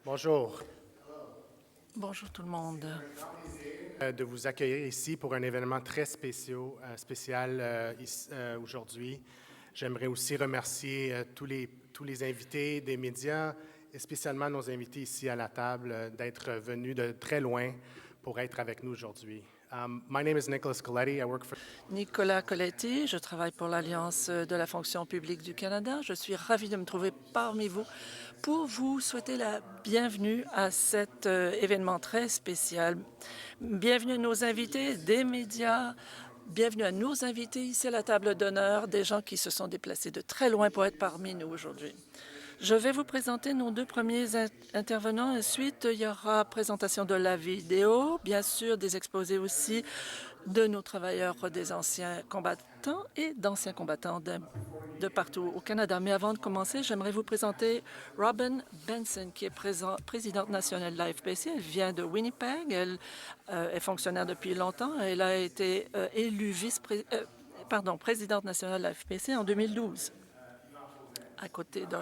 Bonjour. Bonjour tout le monde. De vous accueillir ici pour un événement très spécial aujourd'hui. J'aimerais aussi remercier tous les invités des médias et spécialement nos invités ici à la table d'être venus de très loin pour être avec nous aujourd'hui. My name is Nicholas Coletti. I work for Nicolas Coletti, je travaille pour l'Alliance de la fonction publique du Canada. Je suis ravi de me trouver parmi vous pour vous souhaiter la bienvenue à cet événement très spécial. Bienvenue à nos invités des médias, bienvenue à nos invités ici à la table d'honneur, des gens qui se sont déplacés de très loin pour être parmi nous aujourd'hui. Je vais vous présenter nos deux premiers intervenants. Ensuite, il y aura présentation de la vidéo, bien sûr des exposés aussi de nos travailleurs des anciens combattants et d'anciens combattants de partout au Canada. Mais avant de commencer, j'aimerais vous présenter Robin Benson, qui est présidente nationale de l'AFPC. Elle vient de Winnipeg. Elle est fonctionnaire depuis longtemps. Elle a été élue présidente nationale de l'AFPC en 2012. À côté de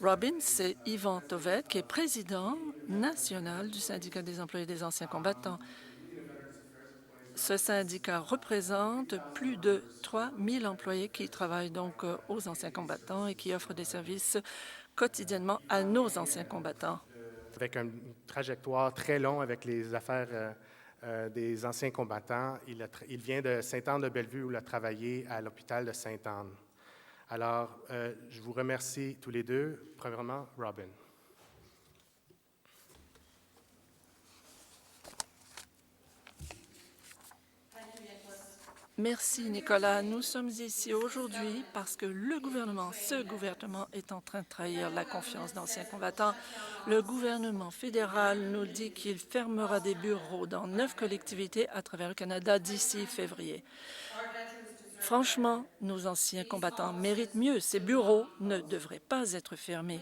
Robin, c'est Yvan Tovette, qui est président national du syndicat des employés des anciens combattants. Ce syndicat représente plus de 3 000 employés qui travaillent donc aux anciens combattants et qui offrent des services quotidiennement à nos anciens combattants. avec une trajectoire très longue avec les affaires des anciens combattants. Il vient de Sainte-Anne-de-Bellevue où il a travaillé à l'hôpital de Sainte-Anne. Alors, je vous remercie tous les deux. Premièrement, Robin. Merci, Nicolas. Nous sommes ici aujourd'hui parce que ce gouvernement est en train de trahir la confiance d'anciens combattants. Le gouvernement fédéral nous dit qu'il fermera des bureaux dans 9 collectivités à travers le Canada d'ici février. Franchement, nos anciens combattants méritent mieux. Ces bureaux ne devraient pas être fermés.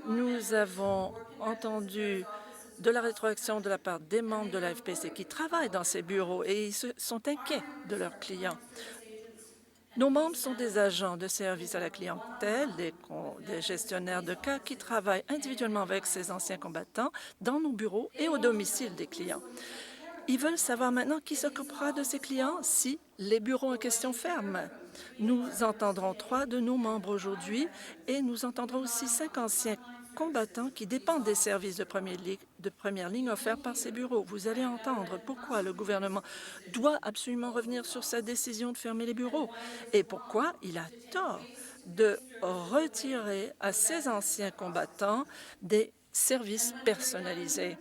Nous avons entendu de la rétroaction de la part des membres de la FPC qui travaillent dans ces bureaux et ils sont inquiets de leurs clients. Nos membres sont des agents de service à la clientèle, des gestionnaires de cas qui travaillent individuellement avec ces anciens combattants dans nos bureaux et au domicile des clients. Ils veulent savoir maintenant qui s'occupera de ces clients si les bureaux en question ferment. Nous entendrons 3 de nos membres aujourd'hui et nous entendrons aussi 5 anciens combattants qui dépendent des services de première ligne offerts par ces bureaux. Vous allez entendre pourquoi le gouvernement doit absolument revenir sur sa décision de fermer les bureaux et pourquoi il a tort de retirer à ces anciens combattants des services personnalisés.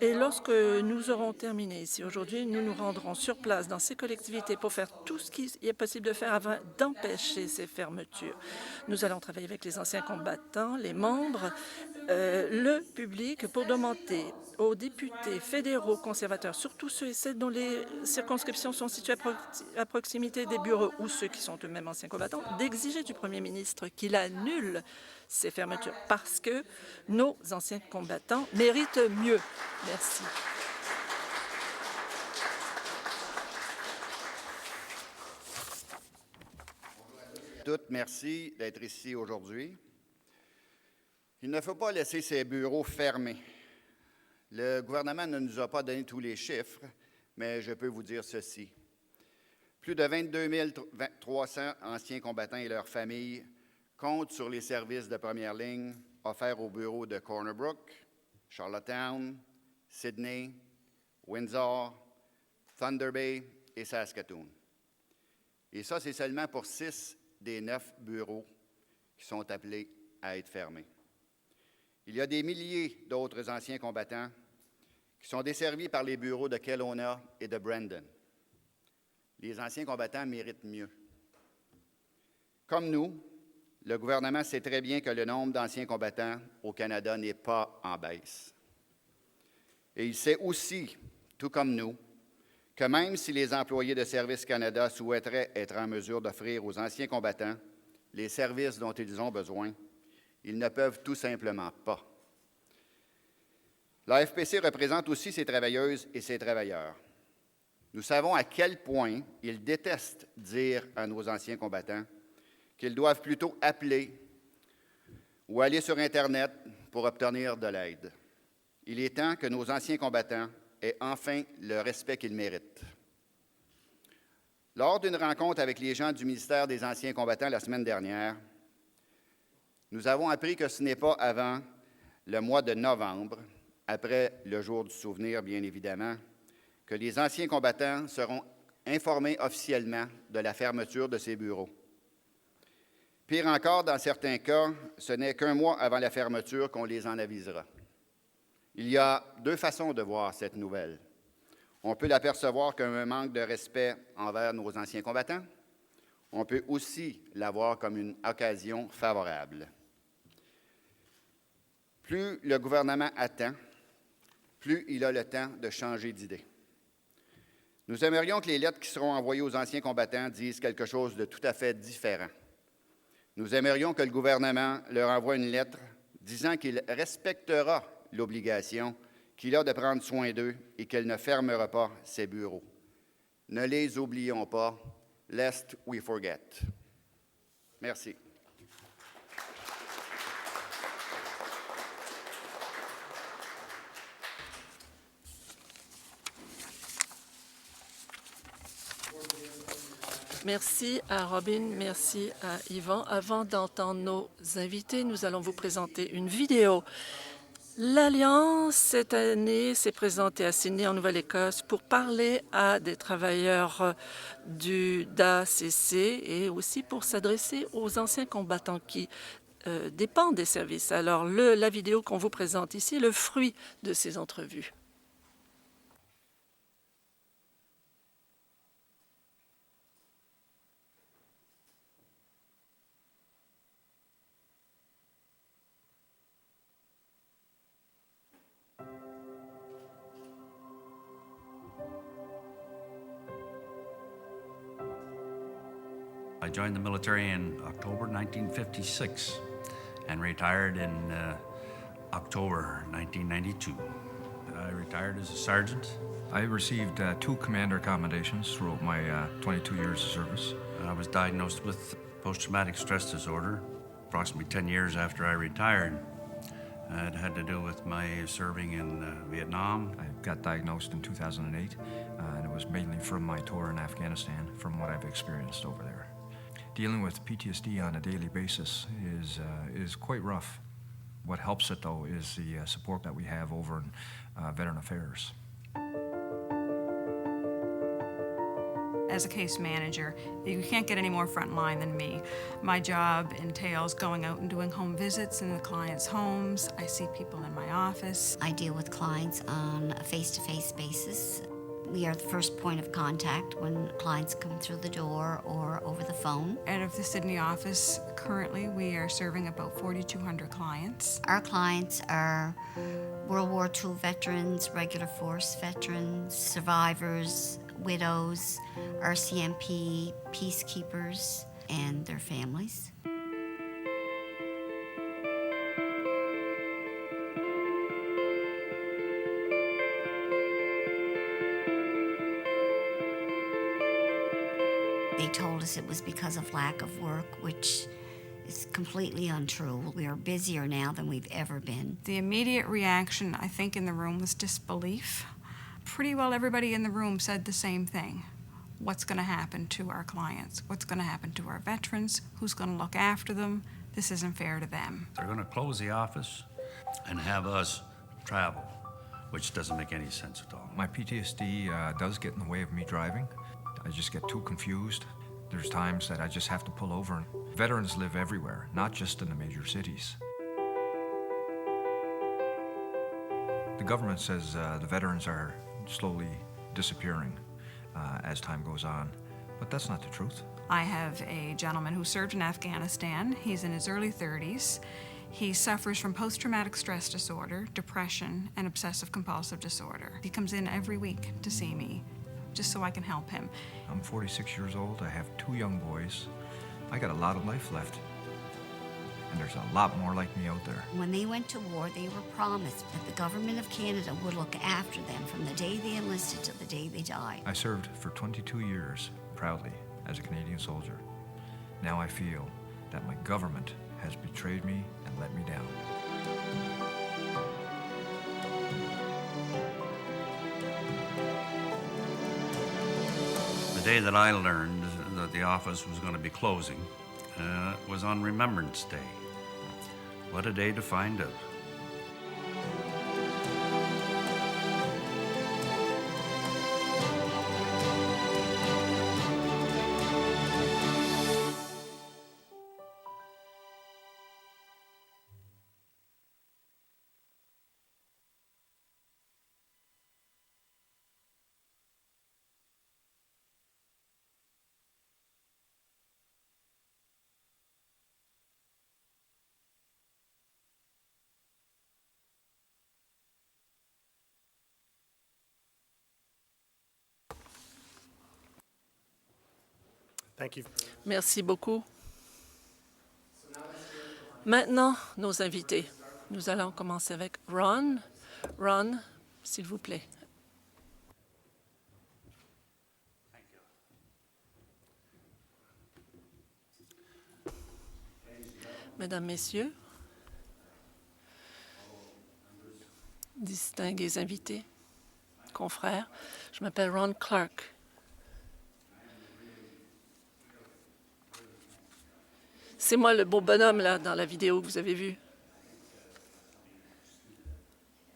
Et lorsque nous aurons terminé ici aujourd'hui, nous nous rendrons sur place dans ces collectivités pour faire tout ce qu'il est possible de faire afin d'empêcher ces fermetures. Nous allons travailler avec les anciens combattants, les membres, le public pour demander aux députés fédéraux conservateurs, surtout ceux et celles dont les circonscriptions sont situées à proximité des bureaux ou ceux qui sont eux-mêmes anciens combattants, d'exiger du premier ministre qu'il annule ces fermetures parce que nos anciens combattants méritent mieux. Merci. Toutes, merci d'être ici aujourd'hui. Il ne faut pas laisser ces bureaux fermés. Le gouvernement ne nous a pas donné tous les chiffres, mais je peux vous dire ceci. Plus de 22 300 anciens combattants et leurs familles comptent sur les services de première ligne offerts aux bureaux de Corner Brook, Charlottetown, Sydney, Windsor, Thunder Bay et Saskatoon. Et ça, c'est seulement pour 6 des 9 bureaux qui sont appelés à être fermés. Il y a des milliers d'autres anciens combattants qui sont desservis par les bureaux de Kelowna et de Brandon. Les anciens combattants méritent mieux. Comme nous, le gouvernement sait très bien que le nombre d'anciens combattants au Canada n'est pas en baisse. Et il sait aussi, tout comme nous, que même si les employés de Service Canada souhaiteraient être en mesure d'offrir aux anciens combattants les services dont ils ont besoin, ils ne peuvent tout simplement pas. La FPC représente aussi ses travailleuses et ses travailleurs. Nous savons à quel point ils détestent dire à nos anciens combattants qu'ils doivent plutôt appeler ou aller sur Internet pour obtenir de l'aide. Il est temps que nos anciens combattants aient enfin le respect qu'ils méritent. Lors d'une rencontre avec les gens du ministère des Anciens combattants la semaine dernière, nous avons appris que ce n'est pas avant le mois de novembre, après le jour du souvenir, bien évidemment, que les anciens combattants seront informés officiellement de la fermeture de ces bureaux. Pire encore, dans certains cas, ce n'est qu'un mois avant la fermeture qu'on les en avisera. Il y a deux façons de voir cette nouvelle. On peut l'apercevoir comme un manque de respect envers nos anciens combattants. On peut aussi la voir comme une occasion favorable. Plus le gouvernement attend, plus il a le temps de changer d'idée. Nous aimerions que les lettres qui seront envoyées aux anciens combattants disent quelque chose de tout à fait différent. Nous aimerions que le gouvernement leur envoie une lettre disant qu'il respectera l'obligation qu'il a de prendre soin d'eux et qu'elle ne fermera pas ses bureaux. Ne les oublions pas, lest we forget. Merci. Merci à Robin, merci à Yvan. Avant d'entendre nos invités, nous allons vous présenter une vidéo. L'Alliance, cette année, s'est présentée à Sydney, en Nouvelle-Écosse, pour parler à des travailleurs du d'ACC et aussi pour s'adresser aux anciens combattants qui dépendent des services. Alors, la vidéo qu'on vous présente ici est le fruit de ces entrevues. I joined the military in October 1956 and retired in October 1992. I retired as a sergeant. I received 2 commander commendations throughout my 22 years of service. I was diagnosed with post-traumatic stress disorder approximately 10 years after I retired. It had to do with my serving in Vietnam. I got diagnosed in 2008, and it was mainly from my tour in Afghanistan, from what I've experienced over there. Dealing with PTSD on a daily basis is quite rough. What helps it, though, is the support that we have over in Veteran Affairs. As a case manager, you can't get any more frontline than me. My job entails going out and doing home visits in the clients' homes. I see people in my office. I deal with clients on a face-to-face basis. We are the first point of contact when clients come through the door or over the phone. Out of the Sydney office, currently we are serving about 4,200 clients. Our clients are World War II veterans, regular force veterans, survivors, widows, RCMP, peacekeepers, and their families. They told us it was because of lack of work, which is completely untrue. We are busier now than we've ever been. The immediate reaction, I think, in the room was disbelief. Pretty well everybody in the room said the same thing. What's going to happen to our clients? What's going to happen to our veterans? Who's going to look after them? This isn't fair to them. They're going to close the office and have us travel, which doesn't make any sense at all. My PTSD does get in the way of me driving. I just get too confused. There's times that I just have to pull over. Veterans live everywhere, not just in the major cities. The government says the veterans are slowly disappearing as time goes on, but that's not the truth. I have a gentleman who served in Afghanistan. He's in his early 30s. He suffers from post-traumatic stress disorder, depression, and obsessive-compulsive disorder. He comes in every week to see me, just so I can help him. I'm 46 years old. I have 2 young boys. I got a lot of life left. And there's a lot more like me out there. When they went to war, they were promised that the government of Canada would look after them from the day they enlisted to the day they died. I served for 22 years, proudly, as a Canadian soldier. Now I feel that my government has betrayed me and let me down. day that I learned that the office was going to be closing was on Remembrance Day. What a day to find out. Thank you. Merci beaucoup. Maintenant, nos invités. Nous allons commencer avec Ron. Ron, s'il vous plaît. Mesdames, Messieurs, distingués invités, confrères, je m'appelle Ron Clark. C'est moi le beau bonhomme là dans la vidéo que vous avez vue.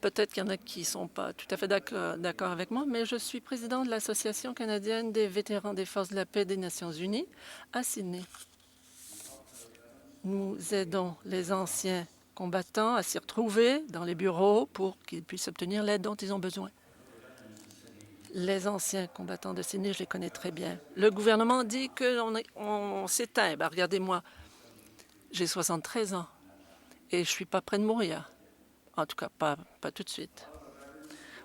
Peut-être qu'il y en a qui ne sont pas tout à fait d'accord avec moi, mais je suis président de l'Association canadienne des vétérans des Forces de la paix des Nations unies à Sydney. Nous aidons les anciens combattants à s'y retrouver dans les bureaux pour qu'ils puissent obtenir l'aide dont ils ont besoin. Les anciens combattants de Sydney, je les connais très bien. Le gouvernement dit qu'on s'éteint. Ben, regardez-moi, j'ai 73 ans et je ne suis pas près de mourir. En tout cas, pas tout de suite.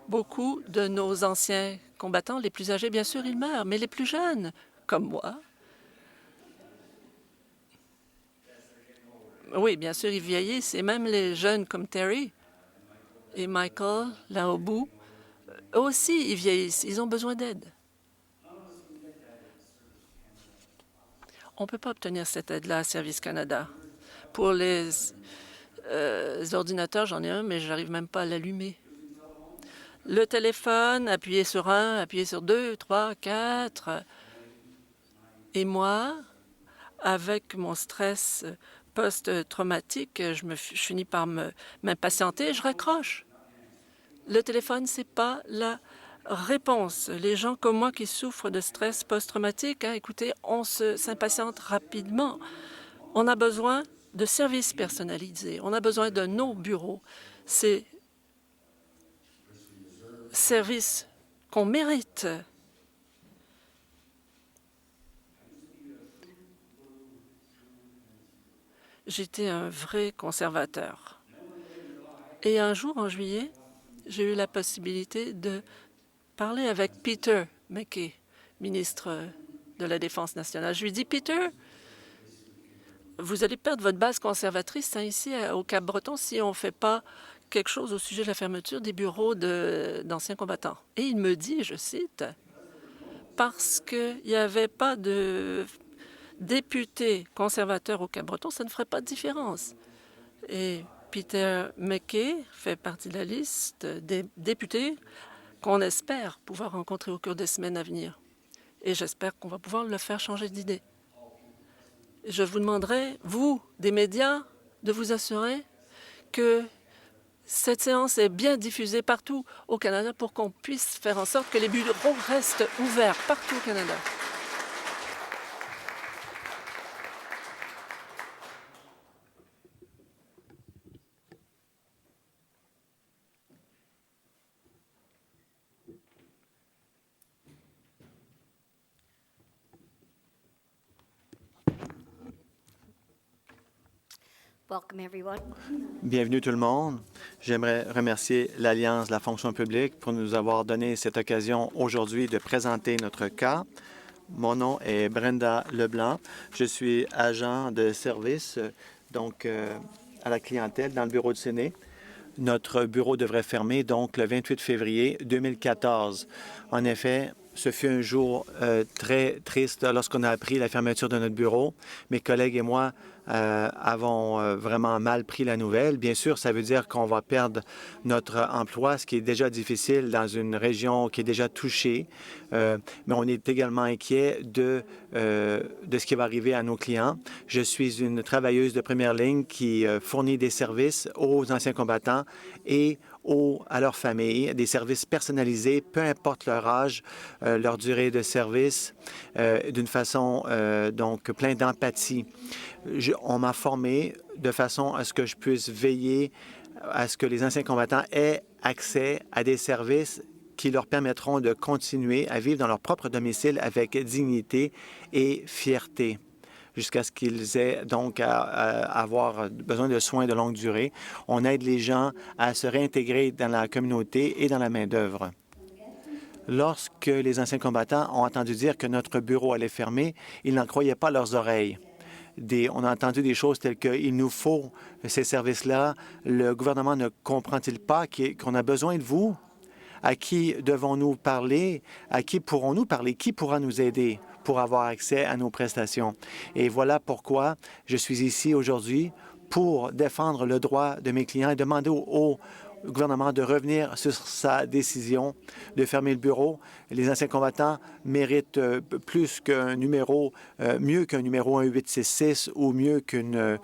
Beaucoup de nos anciens combattants, les plus âgés, bien sûr, ils meurent, mais les plus jeunes, comme moi, oui, bien sûr, ils vieillissent, et même les jeunes comme Terry et Michael, là au bout, eux aussi, ils vieillissent, ils ont besoin d'aide. On ne peut pas obtenir cette aide-là à Service Canada. Pour les ordinateurs, j'en ai un, mais je n'arrive même pas à l'allumer. Le téléphone, appuyez sur 1, appuyez sur 2, 3, 4. Et moi, avec mon stress post-traumatique, je finis par m'impatienter et je raccroche. Le téléphone, ce n'est pas la réponse. Les gens comme moi qui souffrent de stress post-traumatique, écoutez, on s'impatiente rapidement. On a besoin de services personnalisés. On a besoin de nos bureaux. C'est services qu'on mérite. J'étais un vrai conservateur. Et un jour, en juillet, j'ai eu la possibilité de parler avec Peter MacKay, ministre de la Défense nationale. Je lui ai dit, Peter, vous allez perdre votre base conservatrice ici au Cap-Breton si on ne fait pas quelque chose au sujet de la fermeture des bureaux d'anciens combattants. Et il me dit, je cite, parce qu'il n'y avait pas de député conservateur au Cap-Breton, ça ne ferait pas de différence. Et Peter MacKay fait partie de la liste des députés qu'on espère pouvoir rencontrer au cours des semaines à venir. Et j'espère qu'on va pouvoir le faire changer d'idée. Je vous demanderai, vous, des médias, de vous assurer que cette séance est bien diffusée partout au Canada pour qu'on puisse faire en sorte que les bureaux restent ouverts partout au Canada. Bienvenue tout le monde. J'aimerais remercier l'Alliance de la fonction publique pour nous avoir donné cette occasion aujourd'hui de présenter notre cas. Mon nom est Brenda Leblanc. Je suis agent de service donc à la clientèle dans le bureau de Sydney. Notre bureau devrait fermer donc le 28 février 2014. En effet, ce fut un jour très triste lorsqu'on a appris la fermeture de notre bureau. Mes collègues et moi avons vraiment mal pris la nouvelle. Bien sûr, ça veut dire qu'on va perdre notre emploi, ce qui est déjà difficile dans une région qui est déjà touchée. Mais on est également inquiet de ce qui va arriver à nos clients. Je suis une travailleuse de première ligne qui fournit des services aux anciens combattants et à leurs familles, des services personnalisés, peu importe leur âge, leur durée de service, d'une façon donc pleine d'empathie. On m'a formé de façon à ce que je puisse veiller à ce que les anciens combattants aient accès à des services qui leur permettront de continuer à vivre dans leur propre domicile avec dignité et fierté, jusqu'à ce qu'ils aient donc à avoir besoin de soins de longue durée. On aide les gens à se réintégrer dans la communauté et dans la main-d'œuvre. Lorsque les anciens combattants ont entendu dire que notre bureau allait fermer, ils n'en croyaient pas leurs oreilles. On a entendu des choses telles qu'il nous faut ces services-là. Le gouvernement ne comprend-il pas qu'on a besoin de vous? À qui devons-nous parler? À qui pourrons-nous parler? Qui pourra nous aider pour avoir accès à nos prestations? Et voilà pourquoi je suis ici aujourd'hui pour défendre le droit de mes clients et demander au gouvernement de revenir sur sa décision de fermer le bureau. Les anciens combattants méritent plus qu'un numéro, mieux qu'un numéro 1866 ou mieux qu'une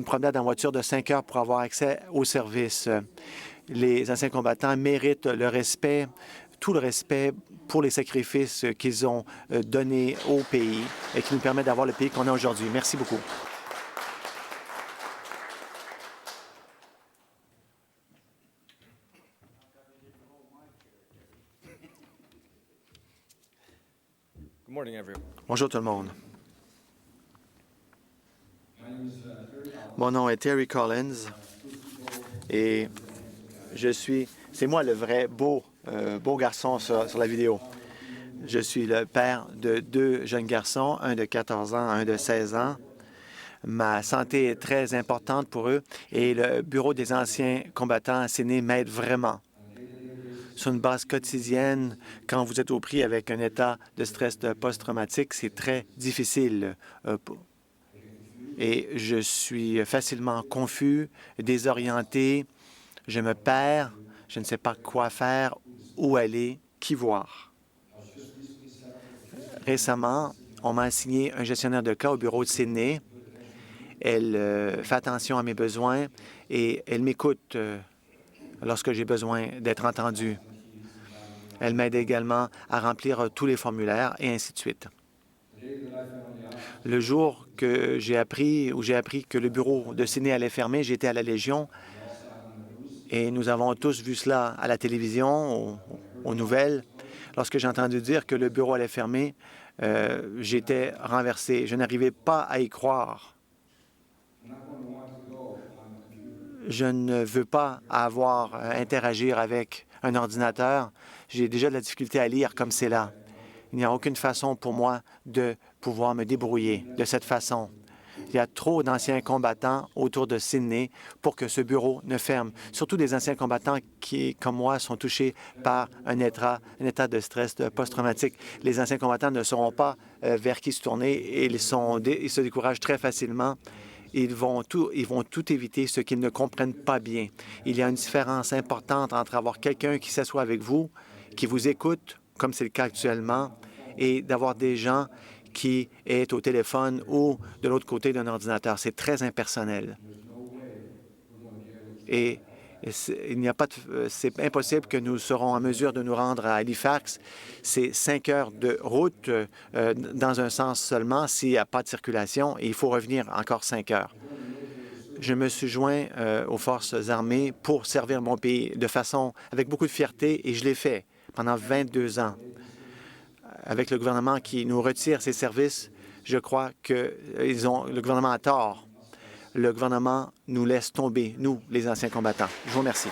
promenade en voiture de 5 heures pour avoir accès aux services. Les anciens combattants méritent le respect, tout le respect pour les sacrifices qu'ils ont donnés au pays et qui nous permettent d'avoir le pays qu'on a aujourd'hui. Merci beaucoup. Bonjour tout le monde. Mon nom est Terry Collins et c'est moi le vrai beau garçon sur la vidéo. Je suis le père de 2 jeunes garçons, un de 14 ans, un de 16 ans. Ma santé est très importante pour eux et le Bureau des anciens combattants assignés m'aide vraiment. Sur une base quotidienne, quand vous êtes au pris avec un état de stress post-traumatique, c'est très difficile. Et je suis facilement confus, désorienté, je me perds, je ne sais pas quoi faire, où aller, qui voir. Récemment, on m'a assigné un gestionnaire de cas au bureau de Sydney. Elle fait attention à mes besoins et elle m'écoute lorsque j'ai besoin d'être entendu. Elle m'aide également à remplir tous les formulaires et ainsi de suite. Le jour que j'ai appris que le bureau de Sydney allait fermer, j'étais à la Légion et nous avons tous vu cela à la télévision, aux nouvelles. Lorsque j'ai entendu dire que le bureau allait fermer, j'étais renversé. Je n'arrivais pas à y croire. Je ne veux pas interagir avec un ordinateur. J'ai déjà de la difficulté à lire comme c'est là. Il n'y a aucune façon pour moi de pouvoir me débrouiller de cette façon. Il y a trop d'anciens combattants autour de Sydney pour que ce bureau ne ferme. Surtout des anciens combattants qui, comme moi, sont touchés par un état de stress post-traumatique. Les anciens combattants ne sauront pas vers qui se tourner et ils se découragent très facilement. Ils vont tout éviter, ce qu'ils ne comprennent pas bien. Il y a une différence importante entre avoir quelqu'un qui s'assoit avec vous, qui vous écoute, comme c'est le cas actuellement, et d'avoir des gens qui est au téléphone ou de l'autre côté d'un ordinateur. C'est très impersonnel. Et c'est impossible que nous serons en mesure de nous rendre à Halifax. C'est 5 heures de route dans un sens seulement s'il n'y a pas de circulation et il faut revenir encore 5 heures. Je me suis joint aux forces armées pour servir mon pays avec beaucoup de fierté et je l'ai fait pendant 22 ans. Avec le gouvernement qui nous retire ses services, je crois que le gouvernement a tort. Le gouvernement nous laisse tomber, nous, les anciens combattants. Je vous remercie.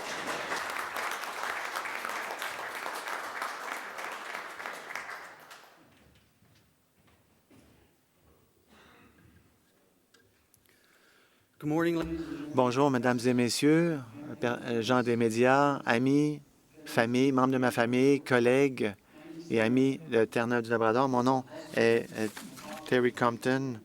Bonjour, mesdames et messieurs, gens des médias, amis, famille, membres de ma famille, collègues et amis de Terre-Neuve du Labrador. Mon nom est Terry Compton.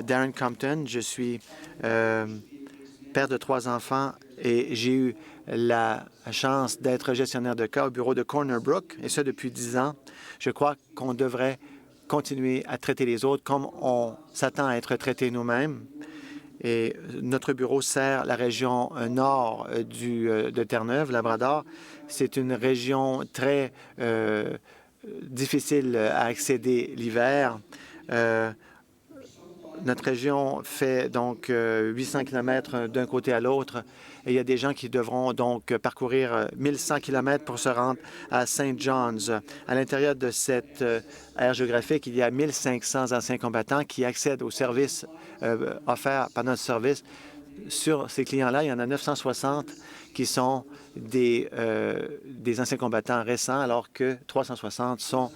Darren Compton. Je suis père de 3 enfants et j'ai eu la chance d'être gestionnaire de cas au bureau de Corner Brook, et ce depuis 10 ans. Je crois qu'on devrait continuer à traiter les autres comme on s'attend à être traité nous-mêmes. Et notre bureau sert la région nord de Terre-Neuve, Labrador. C'est une région très difficile à accéder l'hiver. Notre région fait donc 800 km d'un côté à l'autre et il y a des gens qui devront donc parcourir 1100 km pour se rendre à St. John's. À l'intérieur de cette aire géographique, il y a 1500 anciens combattants qui accèdent aux services offerts par notre service. Sur ces clients-là, il y en a 960 qui sont des anciens combattants récents, alors que 360 sont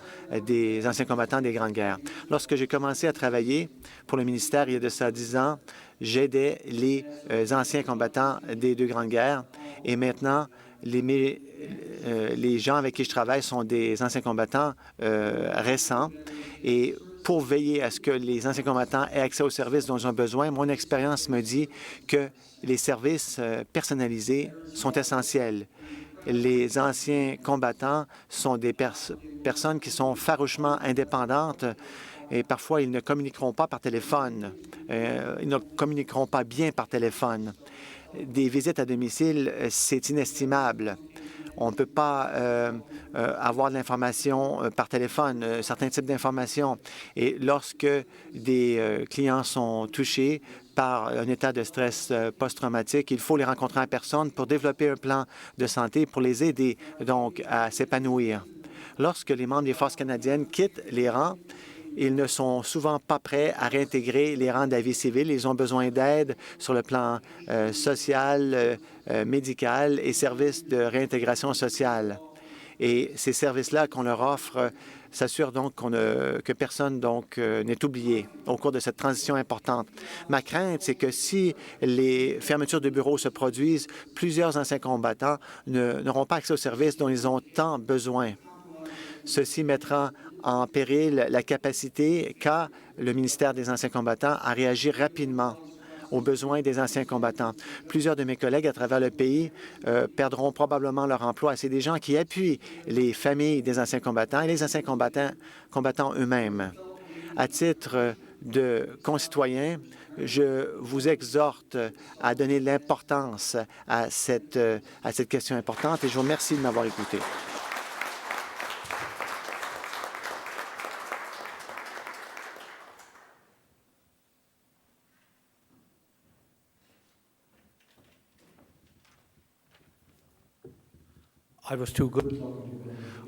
des anciens combattants des Grandes Guerres. Lorsque j'ai commencé à travailler pour le ministère il y a de ça 10 ans, j'aidais les anciens combattants des 2 Grandes Guerres et maintenant, les gens avec qui je travaille sont des anciens combattants récents et pour veiller à ce que les anciens combattants aient accès aux services dont ils ont besoin, mon expérience me dit que les services personnalisés sont essentiels. Les anciens combattants sont des personnes qui sont farouchement indépendantes et parfois ils ne communiqueront pas par téléphone. Ils ne communiqueront pas bien par téléphone. Des visites à domicile, c'est inestimable. On ne peut pas avoir de l'information par téléphone, certains types d'informations. Et lorsque des clients sont touchés par un état de stress post-traumatique, il faut les rencontrer en personne pour développer un plan de santé pour les aider donc à s'épanouir. Lorsque les membres des Forces canadiennes quittent les rangs, ils ne sont souvent pas prêts à réintégrer les rangs de la vie civile. Ils ont besoin d'aide sur le plan social, médical et services de réintégration sociale. Et ces services-là qu'on leur offre s'assurent donc que personne n'est oublié au cours de cette transition importante. Ma crainte, c'est que si les fermetures de bureaux se produisent, plusieurs anciens combattants n'auront pas accès aux services dont ils ont tant besoin. Ceci mettra en péril la capacité qu'a le ministère des Anciens combattants à réagir rapidement aux besoins des anciens combattants. Plusieurs de mes collègues à travers le pays perdront probablement leur emploi. C'est des gens qui appuient les familles des anciens combattants et les anciens combattants eux-mêmes. À titre de concitoyens, je vous exhorte à donner l'importance à cette question importante et je vous remercie de m'avoir écouté.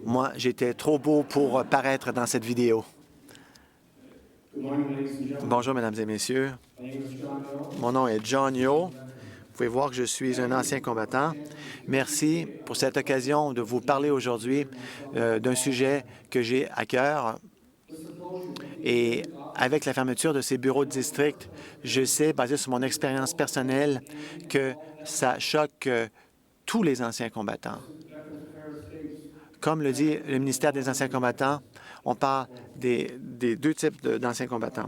Moi, j'étais trop beau pour paraître dans cette vidéo. Bonjour, mesdames et messieurs. Mon nom est John Yo. Vous pouvez voir que je suis un ancien combattant. Merci pour cette occasion de vous parler aujourd'hui d'un sujet que j'ai à cœur. Et avec la fermeture de ces bureaux de district, je sais, basé sur mon expérience personnelle, que ça choque tous les anciens combattants. Comme le dit le ministère des Anciens combattants, on parle des 2 types d'anciens combattants.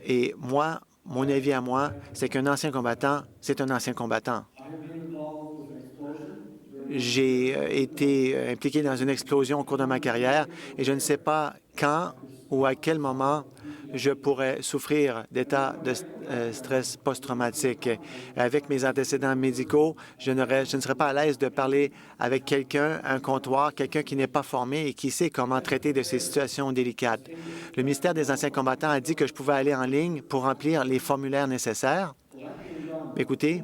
Et moi, mon avis à moi, c'est qu'un ancien combattant, c'est un ancien combattant. J'ai été impliqué dans une explosion au cours de ma carrière et je ne sais pas quand ou à quel moment je pourrais souffrir d'état de stress post-traumatique. Avec mes antécédents médicaux, je ne serais pas à l'aise de parler avec quelqu'un, un comptoir, quelqu'un qui n'est pas formé et qui sait comment traiter de ces situations délicates. Le ministère des Anciens combattants a dit que je pouvais aller en ligne pour remplir les formulaires nécessaires. Écoutez,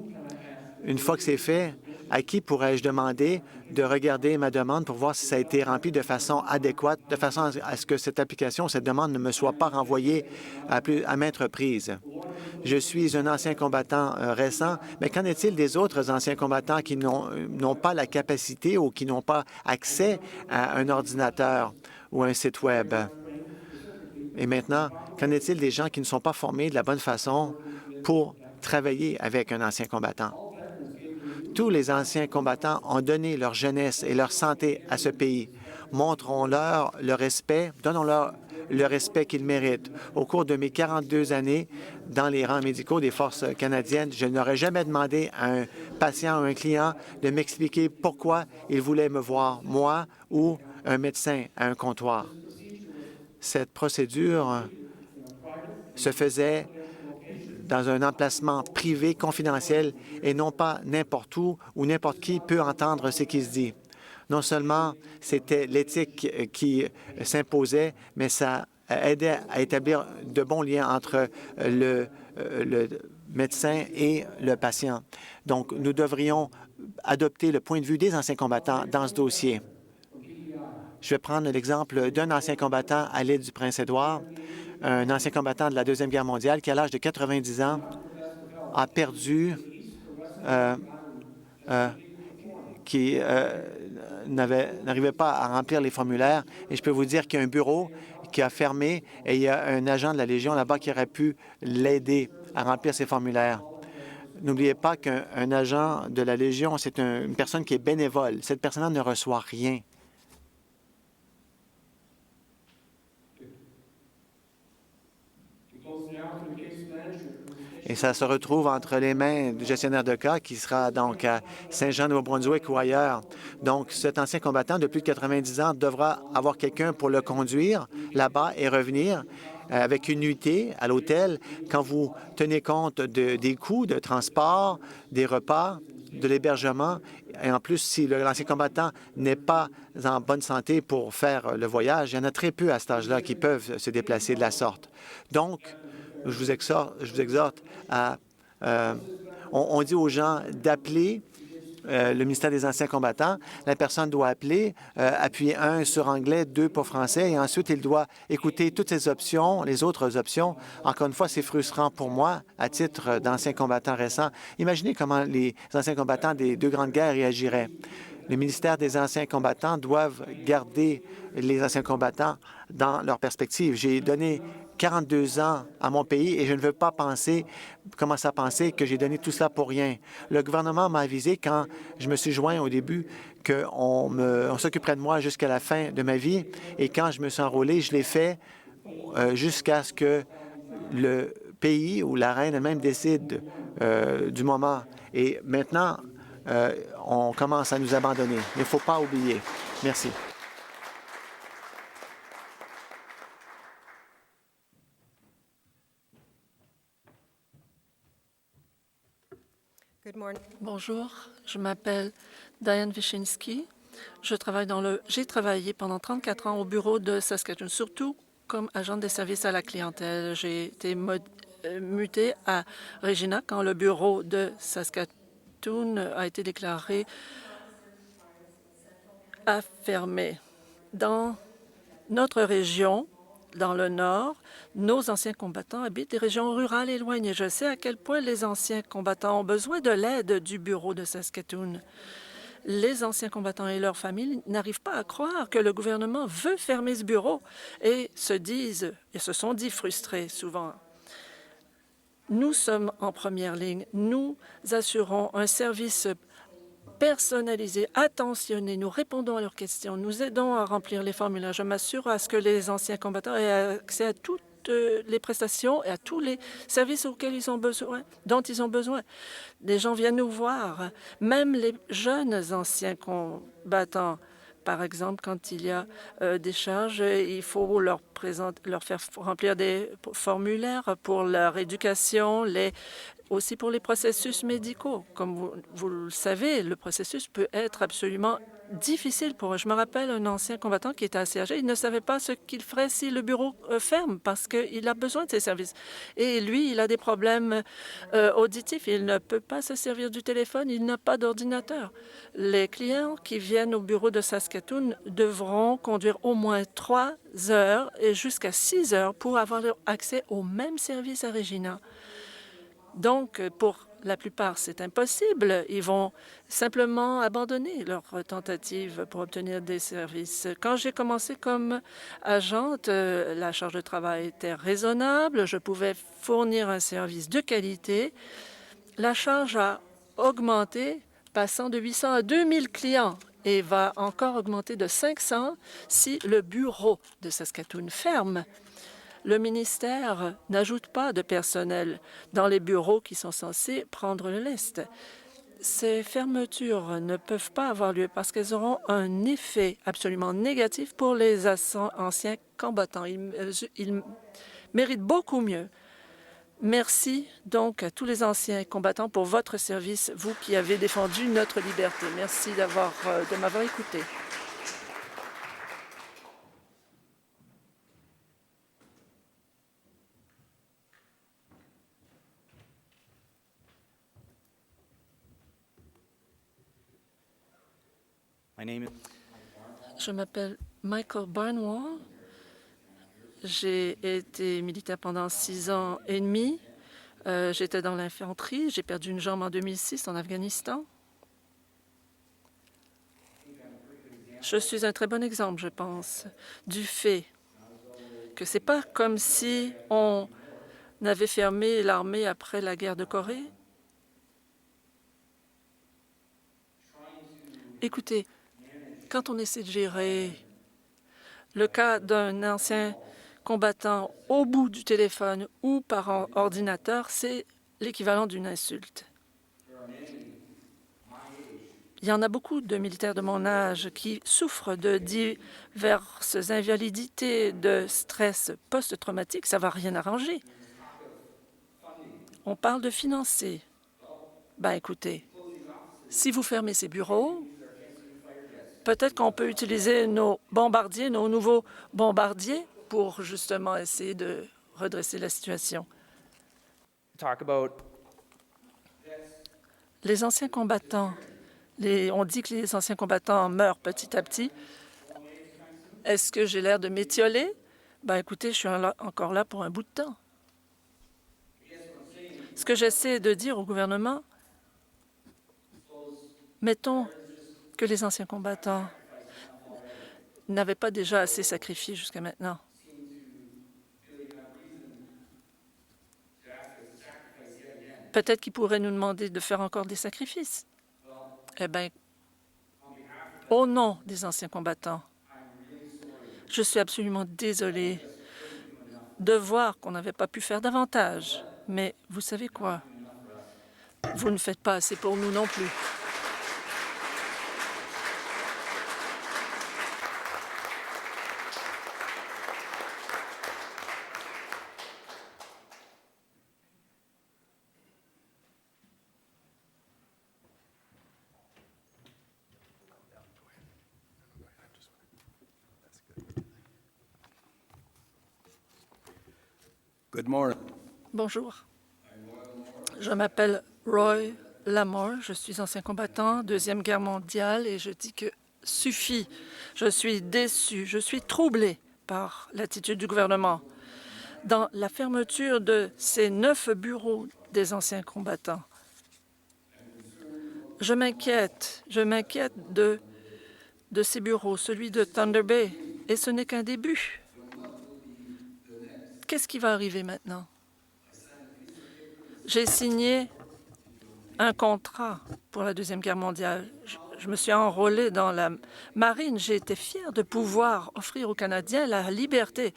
une fois que c'est fait, à qui pourrais-je demander de regarder ma demande pour voir si ça a été rempli de façon adéquate, de façon à ce que cette application, cette demande ne me soit pas renvoyée à maintes reprises? Je suis un ancien combattant récent, mais qu'en est-il des autres anciens combattants qui n'ont pas la capacité ou qui n'ont pas accès à un ordinateur ou à un site Web? Et maintenant, qu'en est-il des gens qui ne sont pas formés de la bonne façon pour travailler avec un ancien combattant? Tous les anciens combattants ont donné leur jeunesse et leur santé à ce pays. Montrons-leur le respect, donnons-leur le respect qu'ils méritent. Au cours de mes 42 années dans les rangs médicaux des forces canadiennes, je n'aurais jamais demandé à un patient ou un client de m'expliquer pourquoi il voulait me voir, moi ou un médecin à un comptoir. Cette procédure se faisait dans un emplacement privé, confidentiel, et non pas n'importe où ou n'importe qui peut entendre ce qui se dit. Non seulement c'était l'éthique qui s'imposait, mais ça aidait à établir de bons liens entre le médecin et le patient. Donc, nous devrions adopter le point de vue des anciens combattants dans ce dossier. Je vais prendre l'exemple d'un ancien combattant à l'île du Prince-Édouard, un ancien combattant de la Deuxième Guerre mondiale qui, à l'âge de 90 ans, a perdu, qui n'arrivait pas à remplir les formulaires. Et je peux vous dire qu'il y a un bureau qui a fermé et il y a un agent de la Légion là-bas qui aurait pu l'aider à remplir ces formulaires. N'oubliez pas qu'un agent de la Légion, c'est une personne qui est bénévole. Cette personne-là ne reçoit rien. Et ça se retrouve entre les mains du gestionnaire de cas qui sera donc à Saint-Jean-Nouveau-Brunswick ou ailleurs. Donc, cet ancien combattant de plus de 90 ans devra avoir quelqu'un pour le conduire là-bas et revenir avec une nuitée à l'hôtel. Quand vous tenez compte des coûts de transport, des repas, de l'hébergement, et en plus, si l'ancien combattant n'est pas en bonne santé pour faire le voyage, il y en a très peu à cet âge-là qui peuvent se déplacer de la sorte. Donc, je vous exhorte à... on dit aux gens d'appeler le ministère des Anciens combattants. La personne doit appeler, appuyer 1 sur anglais, 2 pour français, et ensuite, il doit écouter toutes ces options, les autres options. Encore une fois, c'est frustrant pour moi, à titre d'ancien combattant récent. Imaginez comment les anciens combattants des 2 grandes guerres réagiraient. Le ministère des Anciens combattants doivent garder les anciens combattants dans leur perspective. J'ai donné 42 ans à mon pays et je ne veux pas commencer à penser que j'ai donné tout cela pour rien. Le gouvernement m'a avisé quand je me suis joint au début qu'on s'occuperait de moi jusqu'à la fin de ma vie et quand je me suis enrôlé, je l'ai fait jusqu'à ce que le pays ou la reine elle-même décide du moment. Et maintenant, on commence à nous abandonner. Il ne faut pas oublier. Merci. Bonjour, je m'appelle Diane Wyszynski. J'ai travaillé pendant 34 ans au bureau de Saskatoon, surtout comme agent des services à la clientèle. J'ai été mutée à Regina quand le bureau de Saskatoon a été déclaré à fermer. Dans notre région, dans le Nord, nos anciens combattants habitent des régions rurales éloignées. Je sais à quel point les anciens combattants ont besoin de l'aide du bureau de Saskatoon. Les anciens combattants et leurs familles n'arrivent pas à croire que le gouvernement veut fermer ce bureau et se sont dit frustrés souvent. Nous sommes en première ligne. Nous assurons un service personnalisé, attentionné. Nous répondons à leurs questions. Nous aidons à remplir les formulaires. Je m'assure à ce que les anciens combattants aient accès à toutes les prestations et à tous les services dont ils ont besoin. Les gens viennent nous voir, même les jeunes anciens combattants. Par exemple, quand il y a des charges, il faut leur faire remplir des formulaires pour leur éducation, aussi pour les processus médicaux. Comme vous le savez, le processus peut être absolument difficile pour eux. Je me rappelle un ancien combattant qui était assez âgé. Il ne savait pas ce qu'il ferait si le bureau ferme parce qu'il a besoin de ces services. Et lui, il a des problèmes auditifs. Il ne peut pas se servir du téléphone. Il n'a pas d'ordinateur. Les clients qui viennent au bureau de Saskatoon devront conduire au moins 3 heures et jusqu'à 6 heures pour avoir accès au même service à Regina. Donc, pour la plupart, c'est impossible. Ils vont simplement abandonner leur tentative pour obtenir des services. Quand j'ai commencé comme agente, la charge de travail était raisonnable. Je pouvais fournir un service de qualité. La charge a augmenté, passant de 800 à 2000 clients. et va encore augmenter de 500 si le bureau de Saskatoon ferme. Le ministère n'ajoute pas de personnel dans les bureaux qui sont censés prendre le lest. Ces fermetures ne peuvent pas avoir lieu parce qu'elles auront un effet absolument négatif pour les anciens combattants. Ils méritent beaucoup mieux. Merci donc à tous les anciens combattants pour votre service, vous qui avez défendu notre liberté. Merci de m'avoir écouté. Je m'appelle Michael Barnwell. J'ai été militaire pendant 6 ans et demi. J'étais dans l'infanterie. J'ai perdu une jambe en 2006 en Afghanistan. Je suis un très bon exemple, je pense, du fait que ce n'est pas comme si on avait fermé l'armée après la guerre de Corée. Écoutez, quand on essaie de gérer le cas d'un ancien combattant au bout du téléphone ou par ordinateur, c'est l'équivalent d'une insulte. Il y en a beaucoup de militaires de mon âge qui souffrent de diverses invalidités, de stress post-traumatique. Ça ne va rien arranger. On parle de financer. Ben écoutez, si vous fermez ces bureaux, peut-être qu'on peut utiliser nos bombardiers, nos nouveaux bombardiers, pour justement essayer de redresser la situation. Les anciens combattants, on dit que les anciens combattants meurent petit à petit. Est-ce que j'ai l'air de m'étioler? Ben écoutez, je suis encore là pour un bout de temps. Ce que j'essaie de dire au gouvernement, mettons que les anciens combattants n'avaient pas déjà assez sacrifié jusqu'à maintenant. Peut-être qu'ils pourraient nous demander de faire encore des sacrifices. Eh bien, au nom des anciens combattants, je suis absolument désolée de voir qu'on n'avait pas pu faire davantage. Mais vous savez quoi? Vous ne faites pas assez pour nous non plus. Good morning. Bonjour. Je m'appelle Roy Lamore. Je suis ancien combattant, Deuxième Guerre mondiale, et je dis que suffit. Je suis déçu, je suis troublé par l'attitude du gouvernement dans la fermeture de ces 9 bureaux des anciens combattants. Je m'inquiète de ces bureaux, celui de Thunder Bay, et ce n'est qu'un début. Qu'est-ce qui va arriver maintenant? J'ai signé un contrat pour la Deuxième Guerre mondiale. Je me suis enrôlé dans la marine. J'ai été fière de pouvoir offrir aux Canadiens la liberté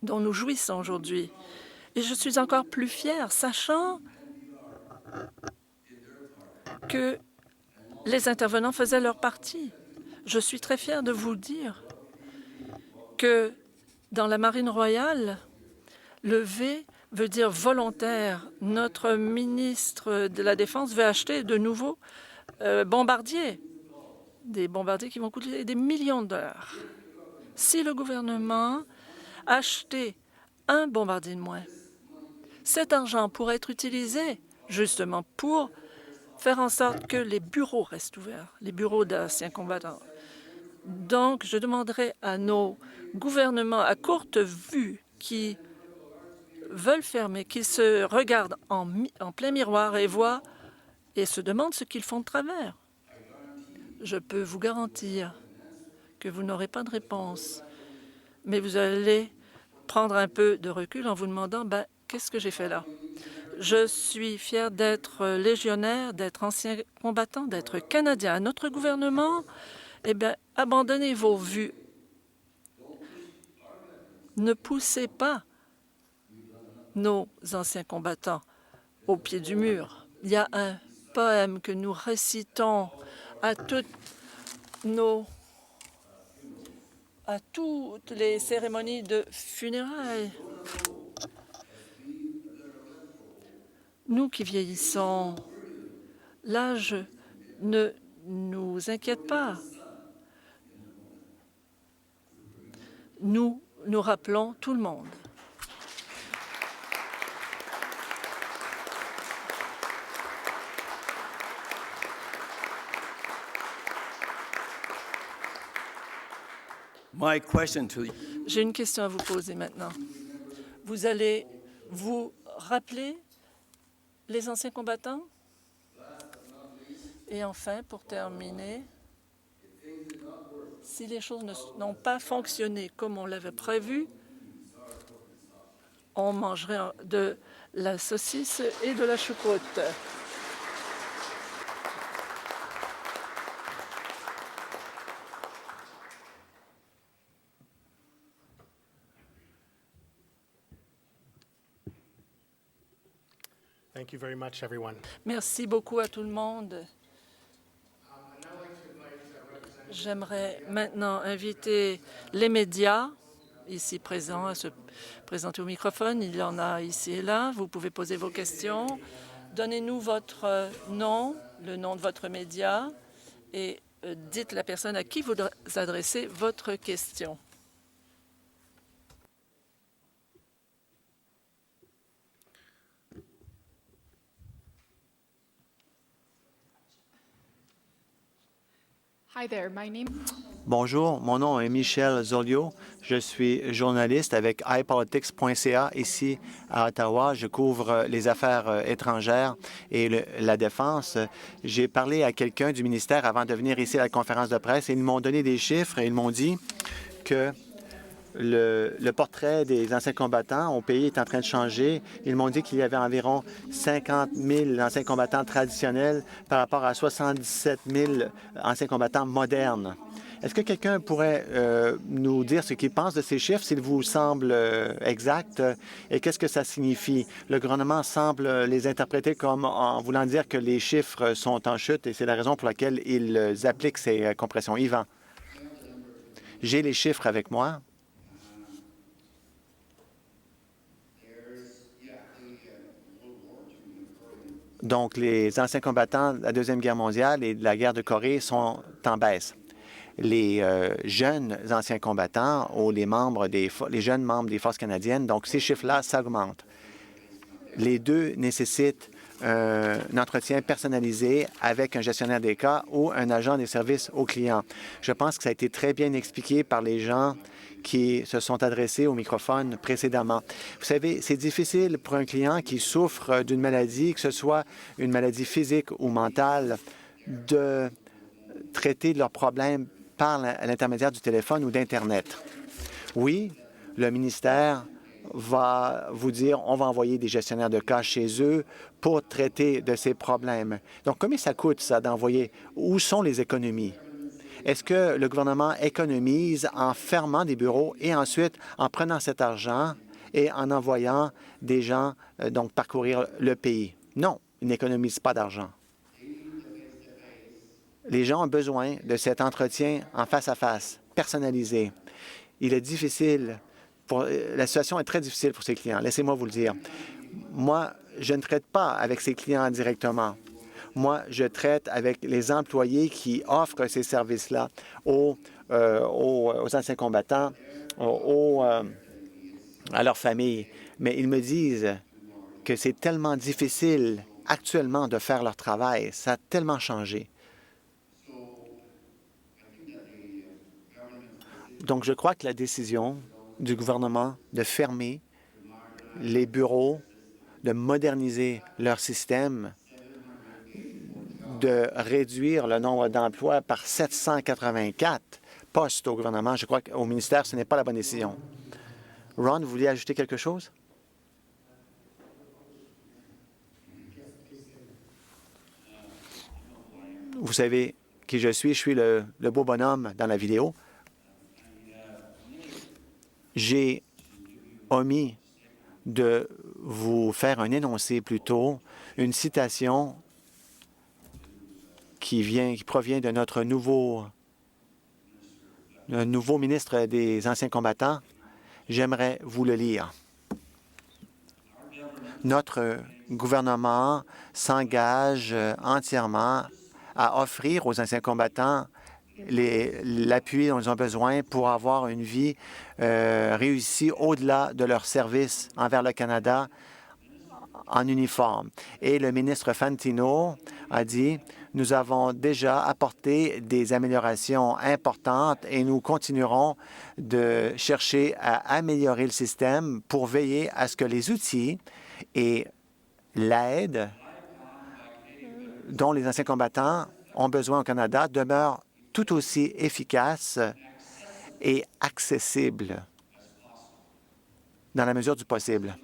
dont nous jouissons aujourd'hui. Et je suis encore plus fière, sachant que les intervenants faisaient leur partie. Je suis très fière de vous dire que dans la Marine royale, le V veut dire volontaire. Notre ministre de la Défense veut acheter de nouveaux bombardiers, des bombardiers qui vont coûter des millions de dollars. Si le gouvernement achetait un bombardier de moins, cet argent pourrait être utilisé justement pour faire en sorte que les bureaux restent ouverts, les bureaux d'anciens combattants. Donc, je demanderai à nos gouvernements à courte vue qui veulent fermer, qu'ils se regardent en plein miroir et voient et se demandent ce qu'ils font de travers. Je peux vous garantir que vous n'aurez pas de réponse, mais vous allez prendre un peu de recul en vous demandant « qu'est-ce que j'ai fait là ?» Je suis fier d'être légionnaire, d'être ancien combattant, d'être Canadien. À notre gouvernement, eh bien, abandonnez vos vues. Ne poussez pas nos anciens combattants au pied du mur. Il y a un poème que nous récitons à toutes les cérémonies de funérailles. Nous qui vieillissons, l'âge ne nous inquiète pas. Nous nous rappelons tout le monde. J'ai une question à vous poser maintenant. Vous allez vous rappeler les anciens combattants? Et enfin, pour terminer, si les choses n'ont pas fonctionné comme on l'avait prévu, on mangerait de la saucisse et de la choucroute. Thank you very much, everyone. Merci beaucoup à tout le monde. J'aimerais maintenant inviter les médias ici présents à se présenter au microphone. Il y en a ici et là. Vous pouvez poser vos questions. Donnez-nous votre nom, le nom de votre média et dites la personne à qui vous adressez votre question. Bonjour, mon nom est Michel Zolio. Je suis journaliste avec iPolitics.ca ici à Ottawa. Je couvre les affaires étrangères et la défense. J'ai parlé à quelqu'un du ministère avant de venir ici à la conférence de presse et ils m'ont donné des chiffres et ils m'ont dit que le portrait des anciens combattants au pays est en train de changer. Ils m'ont dit qu'il y avait environ 50 000 anciens combattants traditionnels par rapport à 77 000 anciens combattants modernes. Est-ce que quelqu'un pourrait nous dire ce qu'il pense de ces chiffres, s'ils vous semblent exacts, et qu'est-ce que ça signifie? Le gouvernement semble les interpréter comme en voulant dire que les chiffres sont en chute, et c'est la raison pour laquelle ils appliquent ces compressions. Yvan, j'ai les chiffres avec moi. Donc, les anciens combattants de la Deuxième Guerre mondiale et de la guerre de Corée sont en baisse. Les jeunes anciens combattants ou les jeunes membres des forces canadiennes, donc ces chiffres-là s'augmentent. Les deux nécessitent un entretien personnalisé avec un gestionnaire des cas ou un agent des services aux clients. Je pense que ça a été très bien expliqué par les gens qui se sont adressés au microphone précédemment. Vous savez, c'est difficile pour un client qui souffre d'une maladie, que ce soit une maladie physique ou mentale, de traiter leurs problèmes par l'intermédiaire du téléphone ou d'Internet. Oui, le ministère va vous dire on va envoyer des gestionnaires de cas chez eux pour traiter de ces problèmes. Donc, combien ça coûte, ça, d'envoyer? Où sont les économies? Est-ce que le gouvernement économise en fermant des bureaux et ensuite en prenant cet argent et en envoyant des gens donc parcourir le pays? Non, il n'économise pas d'argent. Les gens ont besoin de cet entretien en face à face, personnalisé. Il est difficile. La situation est très difficile pour ces clients. Laissez-moi vous le dire. Moi, je ne traite pas avec ces clients directement. Moi, je traite avec les employés qui offrent ces services-là aux anciens combattants, à leurs familles. Mais ils me disent que c'est tellement difficile actuellement de faire leur travail. Ça a tellement changé. Donc, je crois que la décision du gouvernement de fermer les bureaux, de moderniser leur système, de réduire le nombre d'emplois par 784 postes au gouvernement, je crois qu'au ministère, ce n'est pas la bonne décision. Ron, vous vouliez ajouter quelque chose? Vous savez qui je suis le beau bonhomme dans la vidéo. J'ai omis de vous faire un énoncé plutôt, une citation qui provient de notre nouveau ministre des Anciens combattants. J'aimerais vous le lire. Notre gouvernement s'engage entièrement à offrir aux anciens combattants l'appui dont ils ont besoin pour avoir une vie réussie au-delà de leur service envers le Canada en uniforme. Et le ministre Fantino a dit, nous avons déjà apporté des améliorations importantes et nous continuerons de chercher à améliorer le système pour veiller à ce que les outils et l'aide dont les anciens combattants ont besoin au Canada demeurent tout aussi efficaces et accessibles dans la mesure du possible.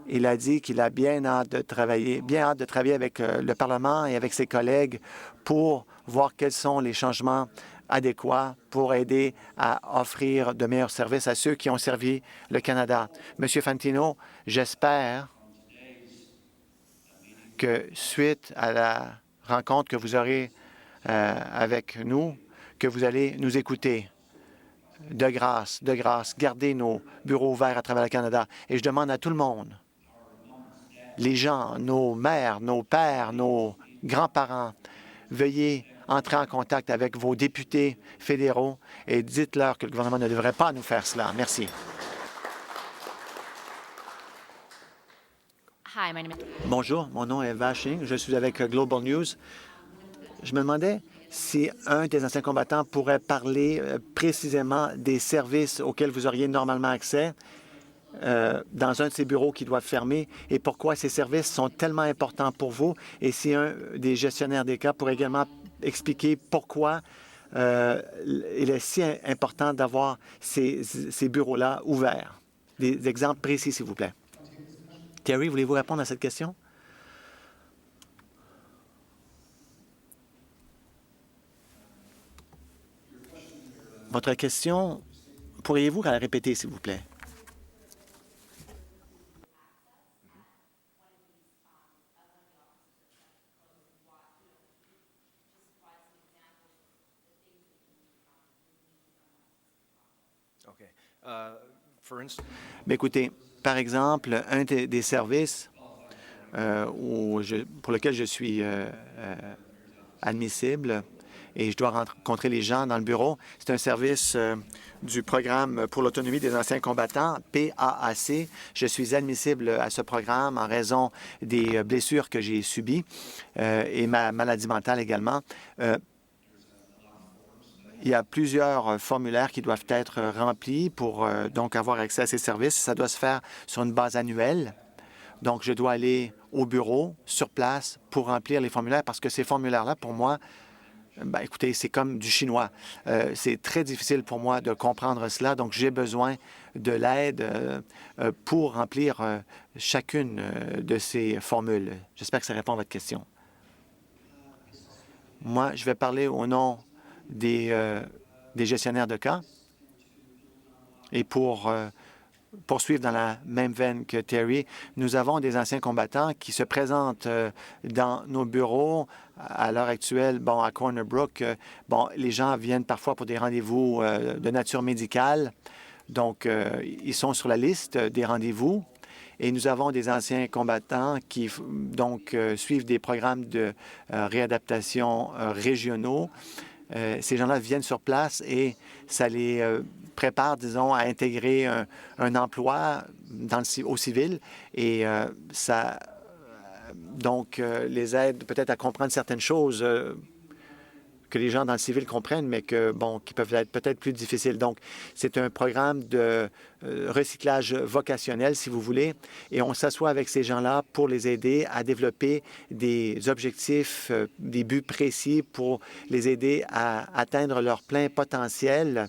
Il a dit qu'il a bien hâte de travailler avec le Parlement et avec ses collègues pour voir quels sont les changements adéquats pour aider à offrir de meilleurs services à ceux qui ont servi le Canada. Monsieur Fantino, j'espère que suite à la rencontre que vous aurez avec nous, que vous allez nous écouter. De grâce, gardez nos bureaux ouverts à travers le Canada. Et je demande à tout le monde, les gens, nos mères, nos pères, nos grands-parents, veuillez entrer en contact avec vos députés fédéraux et dites-leur que le gouvernement ne devrait pas nous faire cela. Merci. Bonjour, mon nom est Vashing. Je suis avec Global News. Je me demandais si un des anciens combattants pourrait parler précisément des services auxquels vous auriez normalement accès dans un de ces bureaux qui doivent fermer et pourquoi ces services sont tellement importants pour vous et si un des gestionnaires des cas pourrait également expliquer pourquoi il est si important d'avoir ces bureaux-là ouverts. Des exemples précis, s'il vous plaît. Terry, voulez-vous répondre à cette question? Votre question, pourriez-vous la répéter, s'il vous plaît? Mais écoutez, par exemple, un des services pour lequel je suis admissible et je dois rencontrer les gens dans le bureau, c'est un service du programme pour l'autonomie des anciens combattants, PAAC. Je suis admissible à ce programme en raison des blessures que j'ai subies et ma maladie mentale également. Il y a plusieurs formulaires qui doivent être remplis pour donc avoir accès à ces services. Ça doit se faire sur une base annuelle. Donc, je dois aller au bureau, sur place, pour remplir les formulaires parce que ces formulaires-là, pour moi, écoutez, c'est comme du chinois. C'est très difficile pour moi de comprendre cela. Donc, j'ai besoin de l'aide pour remplir chacune de ces formules. J'espère que ça répond à votre question. Moi, je vais parler au nom des gestionnaires de cas. Et pour poursuivre dans la même veine que Terry, nous avons des anciens combattants qui se présentent dans nos bureaux. À l'heure actuelle, à Corner Brook, les gens viennent parfois pour des rendez-vous de nature médicale. Donc, ils sont sur la liste des rendez-vous. Et nous avons des anciens combattants qui suivent des programmes de réadaptation régionaux. Ces gens-là viennent sur place et ça les prépare, disons, à intégrer un emploi au civil et ça les aide peut-être à comprendre certaines choses que les gens dans le civil comprennent, mais qui peuvent être peut-être plus difficiles. Donc, c'est un programme de recyclage vocationnel, si vous voulez, et on s'assoit avec ces gens-là pour les aider à développer des objectifs, des buts précis pour les aider à atteindre leur plein potentiel.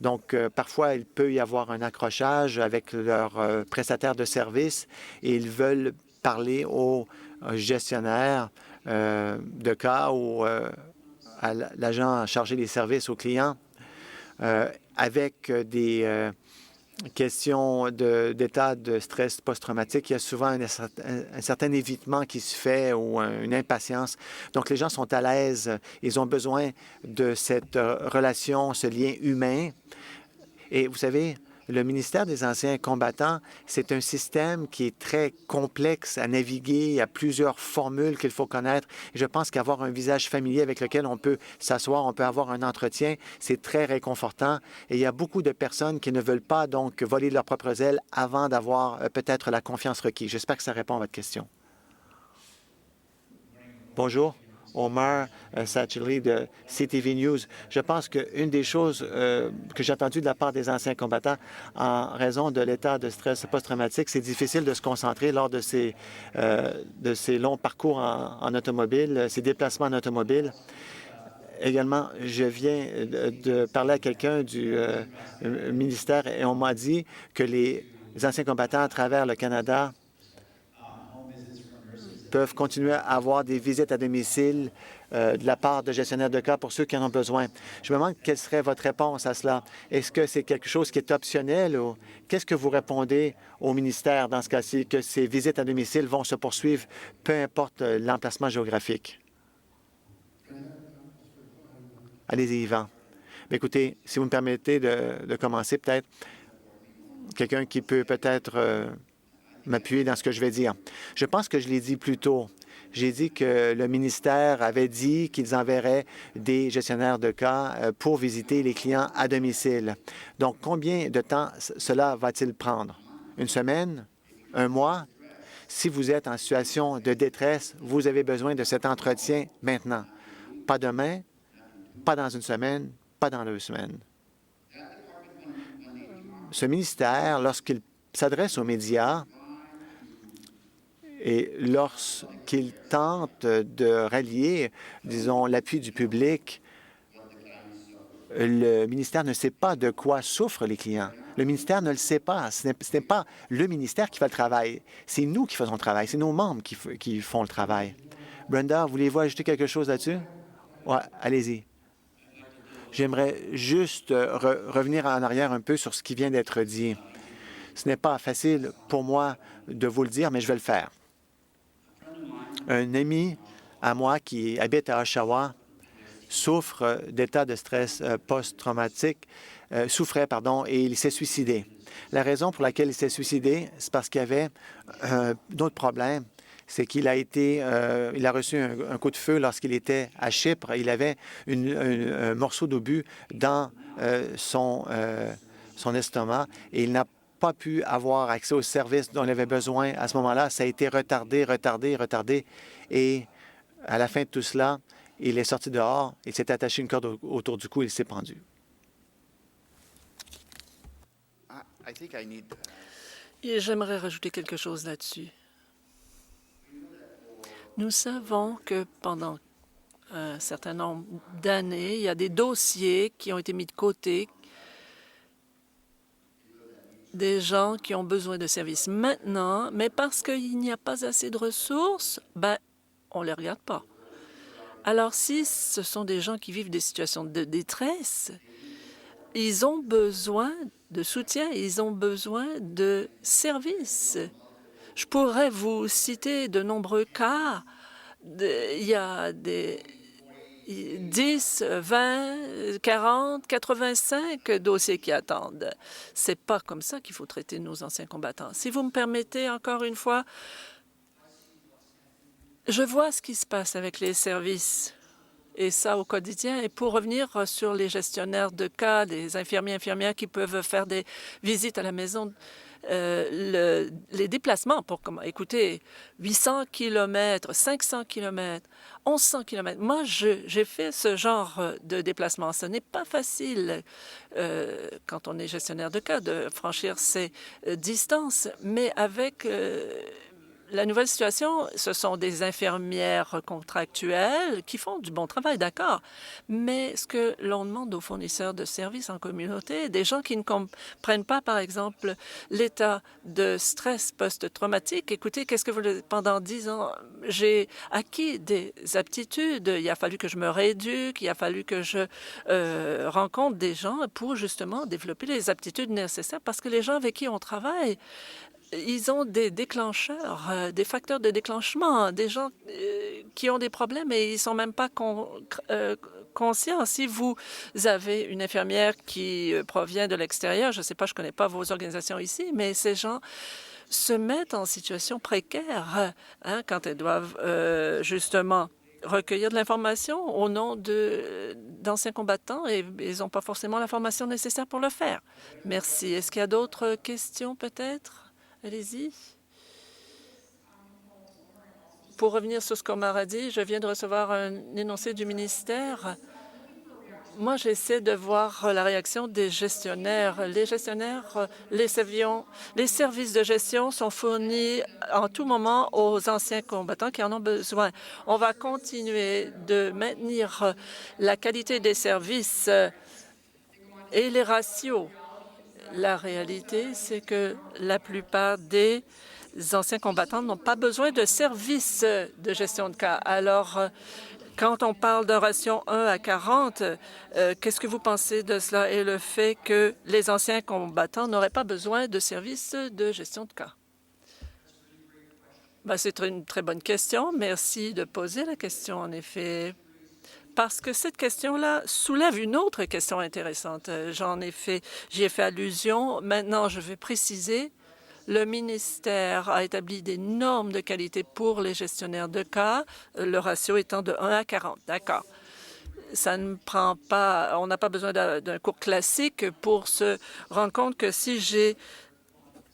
Donc, parfois, il peut y avoir un accrochage avec leurs prestataires de services et ils veulent parler aux gestionnaires de cas ou à l'agent chargé des services aux clients avec des questions d'état de stress post-traumatique. Il y a souvent un certain évitement qui se fait ou une impatience. Donc, les gens sont à l'aise. Ils ont besoin de cette relation, ce lien humain. Et vous savez, le ministère des Anciens combattants, c'est un système qui est très complexe à naviguer. Il y a plusieurs formules qu'il faut connaître. Et je pense qu'avoir un visage familier avec lequel on peut s'asseoir, on peut avoir un entretien, c'est très réconfortant. Et il y a beaucoup de personnes qui ne veulent pas donc voler de leurs propres ailes avant d'avoir peut-être la confiance requise. J'espère que ça répond à votre question. Bonjour. Omar Sacheli de CTV News. Je pense qu'une des choses que j'ai entendues de la part des anciens combattants en raison de l'état de stress post-traumatique, c'est difficile de se concentrer lors de ces longs parcours en automobile, ces déplacements en automobile. Également, je viens de parler à quelqu'un du ministère et on m'a dit que les anciens combattants à travers le Canada peuvent continuer à avoir des visites à domicile de la part de gestionnaires de cas pour ceux qui en ont besoin. Je me demande quelle serait votre réponse à cela. Est-ce que c'est quelque chose qui est optionnel ou qu'est-ce que vous répondez au ministère dans ce cas-ci, que ces visites à domicile vont se poursuivre, peu importe l'emplacement géographique? Allez-y, Yvan. Écoutez, si vous me permettez de commencer, peut-être quelqu'un qui peut peut-être m'appuyer dans ce que je vais dire. Je pense que je l'ai dit plus tôt. J'ai dit que le ministère avait dit qu'ils enverraient des gestionnaires de cas pour visiter les clients à domicile. Donc, combien de temps cela va-t-il prendre? Une semaine? Un mois? Si vous êtes en situation de détresse, vous avez besoin de cet entretien maintenant. Pas demain, pas dans une semaine, pas dans 2 semaines. Ce ministère, lorsqu'il s'adresse aux médias, et lorsqu'il tente de rallier, disons, l'appui du public, le ministère ne sait pas de quoi souffrent les clients. Le ministère ne le sait pas. Ce n'est pas le ministère qui fait le travail. C'est nous qui faisons le travail. C'est nos membres qui font le travail. Brenda, voulez-vous ajouter quelque chose là-dessus? Oui, allez-y. J'aimerais juste revenir en arrière un peu sur ce qui vient d'être dit. Ce n'est pas facile pour moi de vous le dire, mais je vais le faire. Un ami à moi qui habite à Oshawa souffre d'état de stress post-traumatique, et il s'est suicidé. La raison pour laquelle il s'est suicidé, c'est parce qu'il y avait d'autres problèmes. C'est qu'il il a reçu un coup de feu lorsqu'il était à Chypre. Il avait un morceau d'obus dans son estomac et il n'a pas pu avoir accès aux services dont il avait besoin à ce moment-là. Ça a été retardé. Et à la fin de tout cela, il est sorti dehors, il s'est attaché une corde autour du cou et il s'est pendu. Et j'aimerais rajouter quelque chose là-dessus. Nous savons que pendant un certain nombre d'années, il y a des dossiers qui ont été mis de côté, des gens qui ont besoin de services maintenant, mais parce qu'il n'y a pas assez de ressources, on ne les regarde pas. Alors, si ce sont des gens qui vivent des situations de détresse, ils ont besoin de soutien, ils ont besoin de services. Je pourrais vous citer de nombreux cas. Il y a des 10, 20, 40, 85 dossiers qui attendent. Ce n'est pas comme ça qu'il faut traiter nos anciens combattants. Si vous me permettez, encore une fois, je vois ce qui se passe avec les services et ça au quotidien. Et pour revenir sur les gestionnaires de cas, des infirmières qui peuvent faire des visites à la maison, les déplacements écoutez, 800 km, 500 km, 1100 km. Moi, j'ai fait ce genre de déplacement. Ce n'est pas facile quand on est gestionnaire de cas de franchir ces distances, mais avec la nouvelle situation, ce sont des infirmières contractuelles qui font du bon travail, d'accord. Mais ce que l'on demande aux fournisseurs de services en communauté, des gens qui ne comprennent pas, par exemple, l'état de stress post-traumatique. Écoutez, pendant 10 ans, j'ai acquis des aptitudes. Il a fallu que je me rééduque, il a fallu que je rencontre des gens pour justement développer les aptitudes nécessaires parce que les gens avec qui on travaille, ils ont des déclencheurs, des facteurs de déclenchement, des gens qui ont des problèmes et ils ne sont même pas conscients. Si vous avez une infirmière qui provient de l'extérieur, je ne sais pas, je ne connais pas vos organisations ici, mais ces gens se mettent en situation précaire quand elles doivent justement recueillir de l'information au nom d'anciens combattants et ils n'ont pas forcément l'information nécessaire pour le faire. Merci. Est-ce qu'il y a d'autres questions peut-être? Allez-y. Pour revenir sur ce qu'Omar a dit, je viens de recevoir un énoncé du ministère. Moi, j'essaie de voir la réaction des gestionnaires. Les gestionnaires, les services de gestion sont fournis en tout moment aux anciens combattants qui en ont besoin. On va continuer de maintenir la qualité des services et les ratios. La réalité, c'est que la plupart des anciens combattants n'ont pas besoin de services de gestion de cas. Alors, quand on parle d'un ratio 1 à 40, qu'est-ce que vous pensez de cela et le fait que les anciens combattants n'auraient pas besoin de services de gestion de cas? C'est une très bonne question. Merci de poser la question, en effet. Parce que cette question-là soulève une autre question intéressante. J'y ai fait allusion. Maintenant, je vais préciser. Le ministère a établi des normes de qualité pour les gestionnaires de cas, le ratio étant de 1 à 40. D'accord. Ça ne prend pas, on n'a pas besoin d'un cours classique pour se rendre compte que si j'ai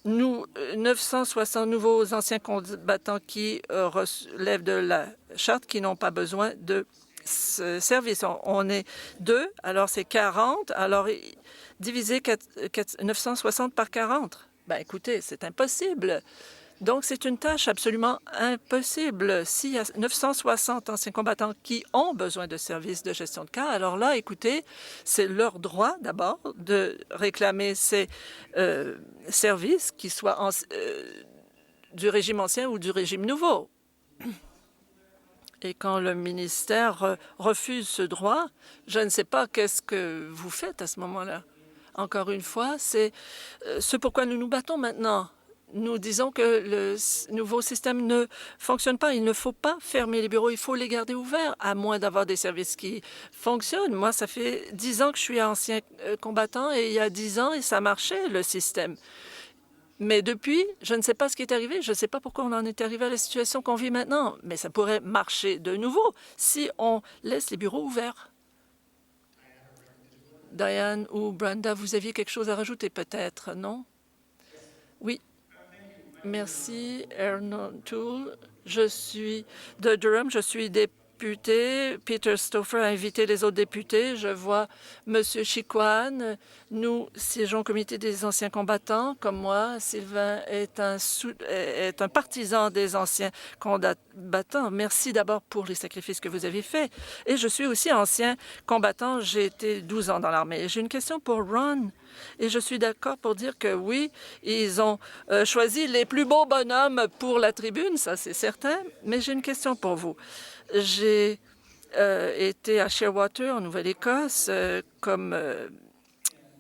960 nouveaux anciens combattants qui relèvent de la charte, qui n'ont pas besoin de service. On est 2, alors c'est 40. Alors, diviser 960 par 40. Écoutez, c'est impossible. Donc, c'est une tâche absolument impossible. S'il y a 960 anciens combattants qui ont besoin de services de gestion de cas, alors là, écoutez, c'est leur droit d'abord de réclamer ces services, qu'ils soient du régime ancien ou du régime nouveau. Et quand le ministère refuse ce droit, je ne sais pas qu'est-ce que vous faites à ce moment-là. Encore une fois, c'est ce pourquoi nous nous battons maintenant. Nous disons que le nouveau système ne fonctionne pas. Il ne faut pas fermer les bureaux. Il faut les garder ouverts, à moins d'avoir des services qui fonctionnent. Moi, ça fait 10 ans que je suis ancien combattant et il y a 10 ans, ça marchait, le système. Mais depuis, je ne sais pas ce qui est arrivé. Je ne sais pas pourquoi on en est arrivé à la situation qu'on vit maintenant. Mais ça pourrait marcher de nouveau si on laisse les bureaux ouverts. Diane ou Brenda, vous aviez quelque chose à rajouter peut-être, non? Oui. Merci, Arnold Toole. Je suis de Durham, je suis député. Peter Stauffer a invité les autres députés. Je vois M. Chicoine. Nous siégeons au comité des anciens combattants. Comme moi, Sylvain est un partisan des anciens combattants. Merci d'abord pour les sacrifices que vous avez faits. Et je suis aussi ancien combattant. J'ai été 12 ans dans l'armée. J'ai une question pour Ron. Et je suis d'accord pour dire que oui, ils ont choisi les plus beaux bonhommes pour la tribune, ça c'est certain. Mais j'ai une question pour vous. J'ai été à Shearwater, en Nouvelle-Écosse,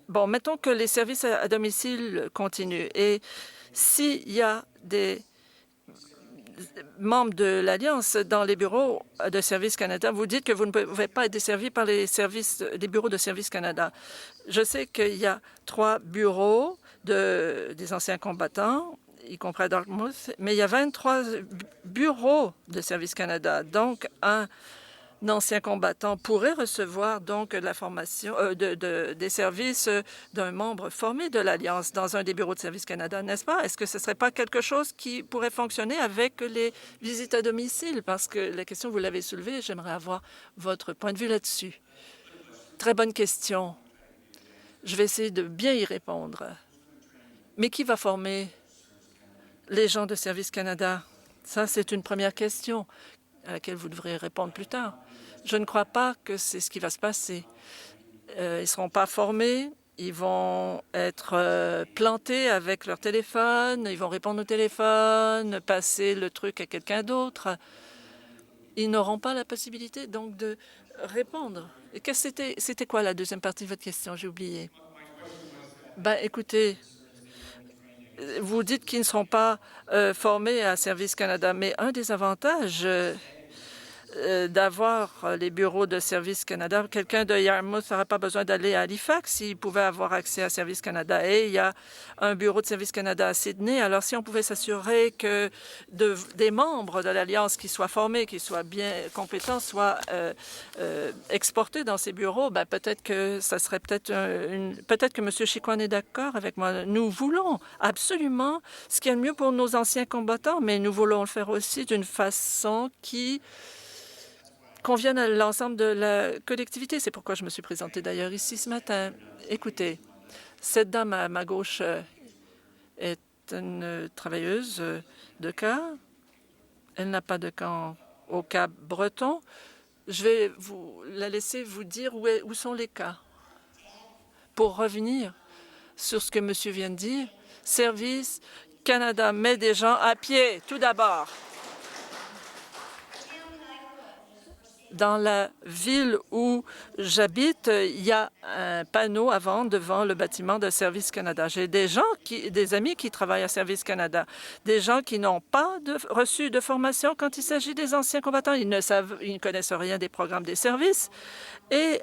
bon, mettons que les services à domicile continuent. Et s'il y a des membres de l'Alliance dans les bureaux de Service Canada, vous dites que vous ne pouvez pas être desservi par les bureaux de Service Canada. Je sais qu'il y a 3 bureaux des anciens combattants, y compris à Dartmouth, mais il y a 23 bureaux de Service Canada. Donc, un ancien combattant pourrait recevoir donc la formation des services d'un membre formé de l'Alliance dans un des bureaux de Service Canada, n'est-ce pas? Est-ce que ce ne serait pas quelque chose qui pourrait fonctionner avec les visites à domicile? Parce que la question, vous l'avez soulevée, j'aimerais avoir votre point de vue là-dessus. Très bonne question. Je vais essayer de bien y répondre. Mais qui va former les gens de Service Canada? Ça, c'est une première question à laquelle vous devrez répondre plus tard. Je ne crois pas que c'est ce qui va se passer. Ils ne seront pas formés, ils vont être plantés avec leur téléphone, ils vont répondre au téléphone, passer le truc à quelqu'un d'autre. Ils n'auront pas la possibilité donc de répondre. Et c'était quoi la deuxième partie de votre question? J'ai oublié. Ben, écoutez, vous dites qu'ils ne seront pas formés à Service Canada, mais un des avantages d'avoir les bureaux de Service Canada, quelqu'un de Yarmouth n'aurait pas besoin d'aller à Halifax s'il pouvait avoir accès à Service Canada. Et il y a un bureau de Service Canada à Sydney. Alors, si on pouvait s'assurer que des membres de l'Alliance qui soient formés, qui soient bien compétents, soient exportés dans ces bureaux, ben, peut-être que ça serait peut-être que M. Chicoine est d'accord avec moi. Nous voulons absolument ce qui est le mieux pour nos anciens combattants, mais nous voulons le faire aussi d'une façon qui conviennent à l'ensemble de la collectivité. C'est pourquoi je me suis présentée d'ailleurs ici ce matin. Écoutez, cette dame à ma gauche est une travailleuse de cas. Elle n'a pas de camp au Cap-Breton. Je vais la laisser vous dire où sont les cas. Pour revenir sur ce que monsieur vient de dire, Service Canada met des gens à pied, tout d'abord. Dans la ville où j'habite, il y a un panneau à vendre devant le bâtiment de Service Canada. J'ai des amis qui travaillent à Service Canada, des gens qui n'ont pas reçu de formation quand il s'agit des anciens combattants. Ils ne connaissent rien des programmes des services et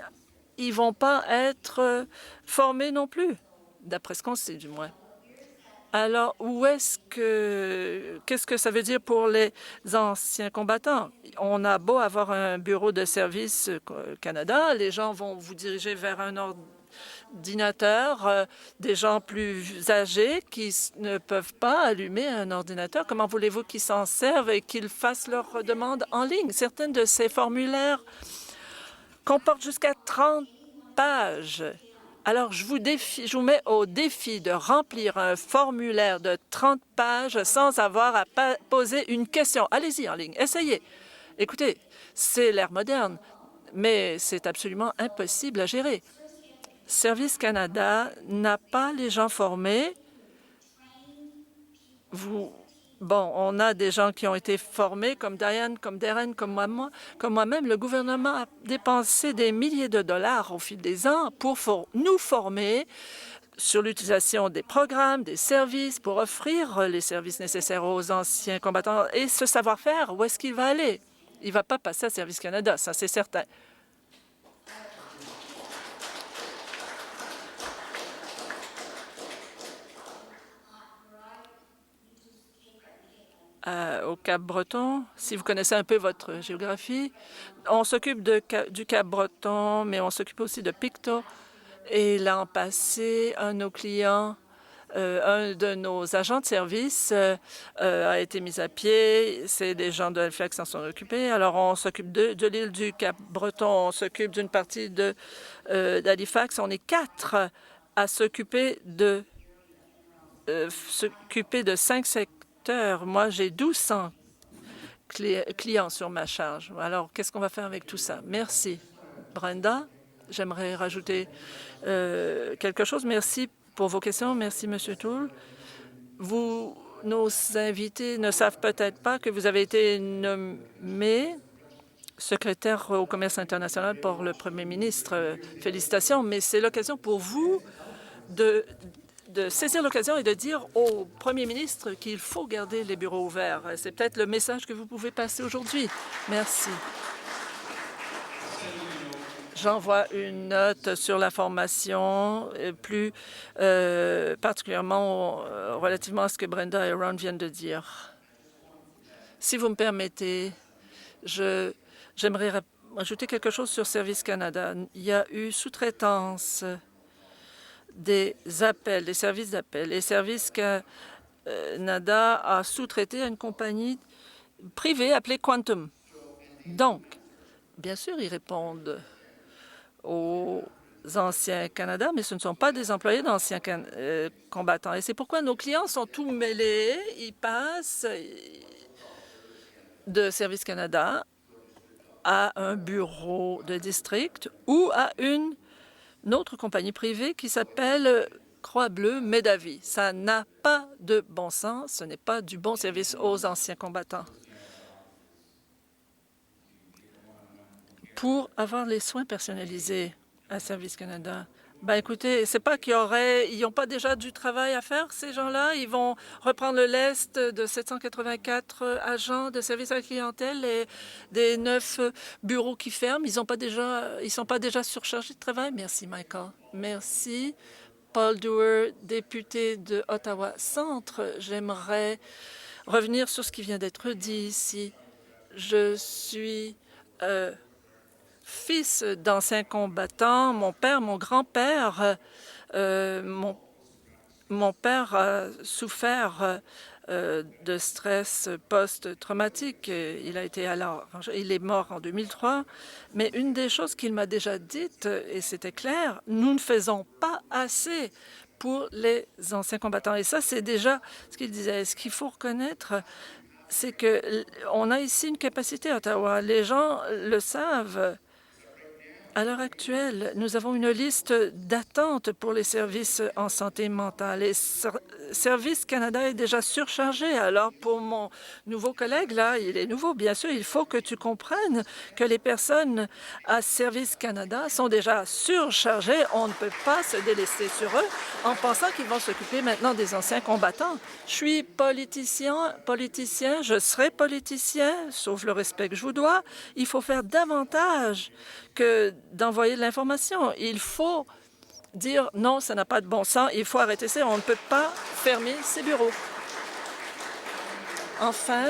ils ne vont pas être formés non plus, d'après ce qu'on sait du moins. Alors, qu'est-ce que ça veut dire pour les anciens combattants? On a beau avoir un bureau de Service Canada, les gens vont vous diriger vers un ordinateur, des gens plus âgés qui ne peuvent pas allumer un ordinateur. Comment voulez-vous qu'ils s'en servent et qu'ils fassent leurs demandes en ligne? Certaines de ces formulaires comportent jusqu'à 30 pages. Alors, je vous mets au défi de remplir un formulaire de 30 pages sans avoir à poser une question. Allez-y en ligne, essayez. Écoutez, c'est l'ère moderne, mais c'est absolument impossible à gérer. Service Canada n'a pas les gens formés. On a des gens qui ont été formés, comme Diane, comme Darren, comme moi-même. Le gouvernement a dépensé des milliers de dollars au fil des ans pour nous former sur l'utilisation des programmes, des services, pour offrir les services nécessaires aux anciens combattants. Et ce savoir-faire, où est-ce qu'il va aller? Il ne va pas passer à Service Canada, ça c'est certain. Au Cap-Breton, si vous connaissez un peu votre géographie, on s'occupe du Cap-Breton, mais on s'occupe aussi de Pictou. Et l'an passé, un de nos clients, un de nos agents de service a été mis à pied. C'est des gens de Halifax qui s'en sont occupés. Alors, on s'occupe de l'île du Cap-Breton, on s'occupe d'une partie d'Halifax. On est 4 à s'occuper de 5 secteurs. Moi, j'ai 1200 clients sur ma charge. Alors, qu'est-ce qu'on va faire avec tout ça? Merci. Brenda, j'aimerais rajouter quelque chose. Merci pour vos questions. Merci, M. Toole. Nos invités ne savent peut-être pas que vous avez été nommé secrétaire au commerce international par le premier ministre. Félicitations, mais c'est l'occasion pour vous de saisir l'occasion et de dire au premier ministre qu'il faut garder les bureaux ouverts. C'est peut-être le message que vous pouvez passer aujourd'hui. Merci. J'envoie une note sur la formation, plus particulièrement relativement à ce que Brenda et Ron viennent de dire. Si vous me permettez, j'aimerais ajouter quelque chose sur Service Canada. Il y a eu sous-traitance des appels, des services d'appel. Et Service Canada a sous-traité à une compagnie privée appelée Quantum. Donc, bien sûr, ils répondent aux anciens Canada, mais ce ne sont pas des employés d'anciens combattants. Et c'est pourquoi nos clients sont tout mêlés. Ils passent de Service Canada à un bureau de district ou à une autre compagnie privée qui s'appelle Croix-Bleue Médavie. Ça n'a pas de bon sens. Ce n'est pas du bon service aux anciens combattants. Pour avoir les soins personnalisés à Service Canada, ben écoutez, c'est pas qu'ils n'ont pas déjà du travail à faire, ces gens-là. Ils vont reprendre le lest de 784 agents de service à la clientèle et des 9 bureaux qui ferment. Ils sont pas déjà surchargés de travail. Merci, Michael. Merci. Paul Dewar, député de Ottawa Centre. J'aimerais revenir sur ce qui vient d'être dit ici. Je suis fils d'anciens combattants. Mon père, mon grand-père, mon père a souffert de stress post-traumatique. Il est mort en 2003. Mais une des choses qu'il m'a déjà dites, et c'était clair, nous ne faisons pas assez pour les anciens combattants. Et ça, c'est déjà ce qu'il disait. Ce qu'il faut reconnaître, c'est qu'on a ici une capacité à Ottawa. Les gens le savent. À l'heure actuelle, nous avons une liste d'attente pour les services en santé mentale. Et Service Canada est déjà surchargé. Alors, pour mon nouveau collègue, là, il est nouveau, bien sûr, il faut que tu comprennes que les personnes à Service Canada sont déjà surchargées. On ne peut pas se délester sur eux en pensant qu'ils vont s'occuper maintenant des anciens combattants. Je suis politicien, je serai politicien, sauf le respect que je vous dois. Il faut faire davantage que d'envoyer de l'information. Il faut dire non, ça n'a pas de bon sens, il faut arrêter ça, on ne peut pas fermer ces bureaux. Enfin,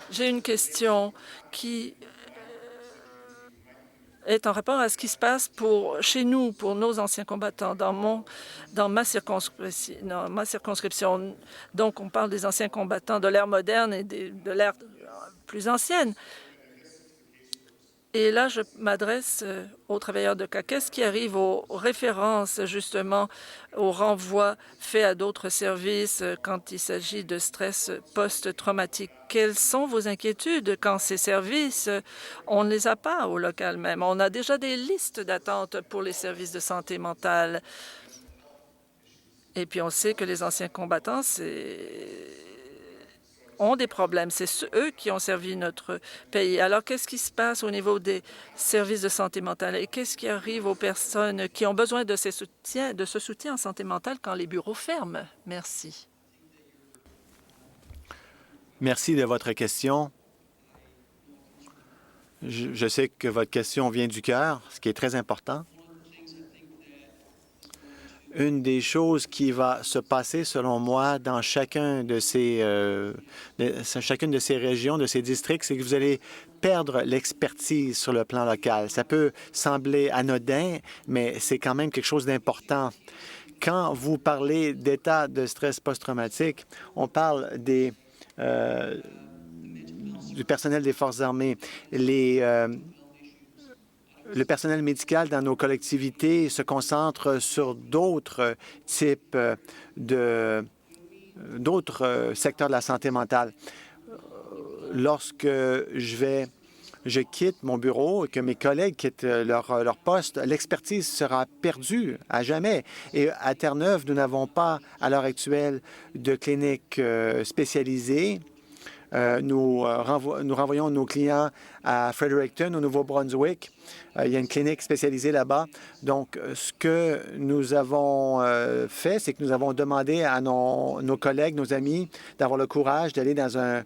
j'ai une question qui est en rapport à ce qui se passe chez nous, pour nos anciens combattants, dans ma circonscription. Donc, on parle des anciens combattants de l'ère moderne et de l'ère plus ancienne. Et là, je m'adresse aux travailleurs de CAC. Qu'est-ce qui arrive aux références, justement, aux renvois faits à d'autres services quand il s'agit de stress post-traumatique? Quelles sont vos inquiétudes quand ces services, on ne les a pas au local même? On a déjà des listes d'attente pour les services de santé mentale. Et puis, on sait que les anciens combattants, ont des problèmes. C'est eux qui ont servi notre pays. Alors, qu'est-ce qui se passe au niveau des services de santé mentale et qu'est-ce qui arrive aux personnes qui ont besoin de ce soutien en santé mentale quand les bureaux ferment? Merci. Merci de votre question. Je sais que votre question vient du cœur, ce qui est très important. Une des choses qui va se passer, selon moi, dans chacune de ces régions, de ces districts, c'est que vous allez perdre l'expertise sur le plan local. Ça peut sembler anodin, mais c'est quand même quelque chose d'important. Quand vous parlez d'état de stress post-traumatique, on parle du personnel des Forces armées. Le personnel médical dans nos collectivités se concentre sur d'autres types d'autres secteurs de la santé mentale. Lorsque je quitte mon bureau et que mes collègues quittent leur poste, l'expertise sera perdue à jamais. Et à Terre-Neuve, nous n'avons pas, à l'heure actuelle, de clinique spécialisée. Nous renvoyons nos clients à Fredericton, au Nouveau-Brunswick. Il y a une clinique spécialisée là-bas. Donc, ce que nous avons fait, c'est que nous avons demandé à nos collègues, nos amis, d'avoir le courage d'aller dans un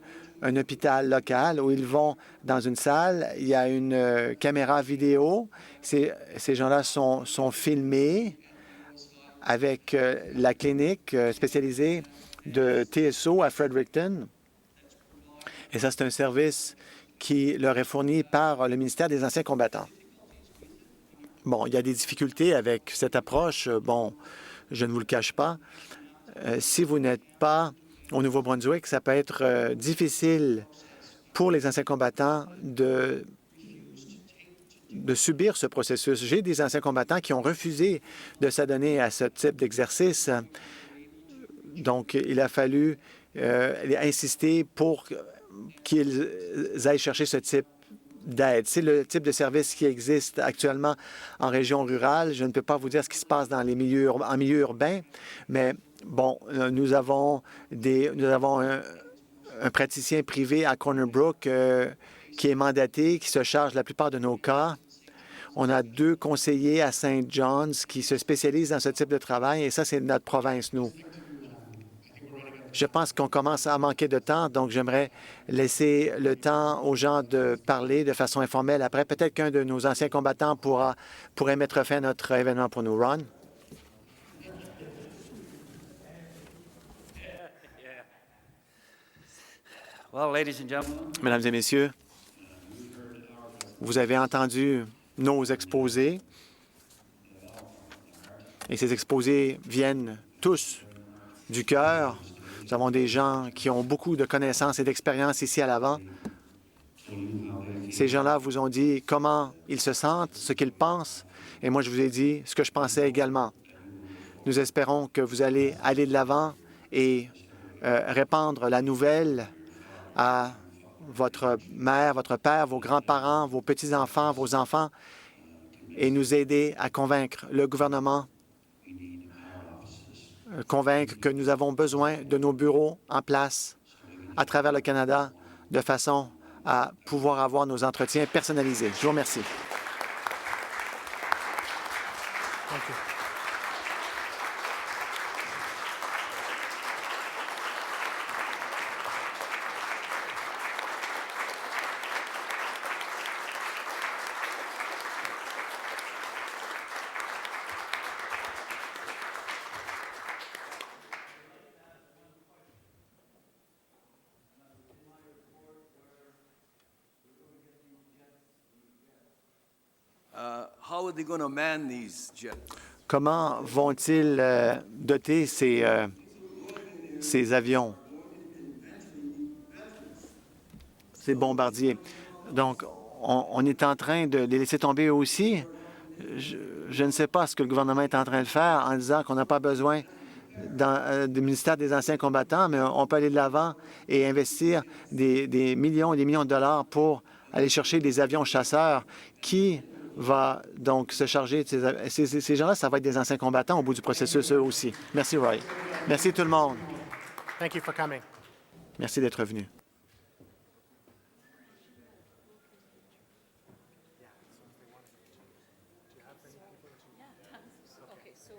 hôpital local où ils vont dans une salle. Il y a une caméra vidéo. Ces gens-là sont filmés avec la clinique spécialisée de TSO à Fredericton. Et ça, c'est un service qui leur est fourni par le ministère des Anciens combattants. Bon, il y a des difficultés avec cette approche. Bon, je ne vous le cache pas. Si vous n'êtes pas au Nouveau-Brunswick, ça peut être difficile pour les anciens combattants de subir ce processus. J'ai des anciens combattants qui ont refusé de s'adonner à ce type d'exercice. Donc, il a fallu insister pour qu'ils aillent chercher ce type d'aide. C'est le type de service qui existe actuellement en région rurale. Je ne peux pas vous dire ce qui se passe en milieu urbain, mais bon, nous avons un praticien privé à Corner Brook qui est mandaté, qui se charge de la plupart de nos cas. On a 2 conseillers à St. John's qui se spécialisent dans ce type de travail, et ça, c'est notre province, nous. Je pense qu'on commence à manquer de temps, donc j'aimerais laisser le temps aux gens de parler de façon informelle. Après, peut-être qu'un de nos anciens combattants pourrait mettre fin à notre événement pour nous. Ron? Mesdames et messieurs, vous avez entendu nos exposés, et ces exposés viennent tous du cœur. Nous avons des gens qui ont beaucoup de connaissances et d'expérience ici à l'avant. Ces gens-là vous ont dit comment ils se sentent, ce qu'ils pensent, et moi je vous ai dit ce que je pensais également. Nous espérons que vous allez aller de l'avant et répandre la nouvelle à votre mère, votre père, vos grands-parents, vos petits-enfants, vos enfants, et nous aider à convaincre le gouvernement, convaincre que nous avons besoin de nos bureaux en place à travers le Canada de façon à pouvoir avoir nos entretiens personnalisés. Je vous remercie. Thank you. How are they going to man these jets? Comment vont-ils doter ces avions, ces bombardiers? Donc, on est en train de les laisser tomber aussi. Je ne sais pas ce que le gouvernement est en train de faire en disant qu'on n'a pas besoin du ministère des Anciens combattants, mais on peut aller de l'avant et investir des millions et des millions de dollars pour aller chercher des avions chasseurs qui va donc se charger de ces gens-là. Ça va être des anciens combattants au bout du processus, eux aussi. Merci, Roy. Merci tout le monde. Thank you for coming. Merci d'être venu. Okay, so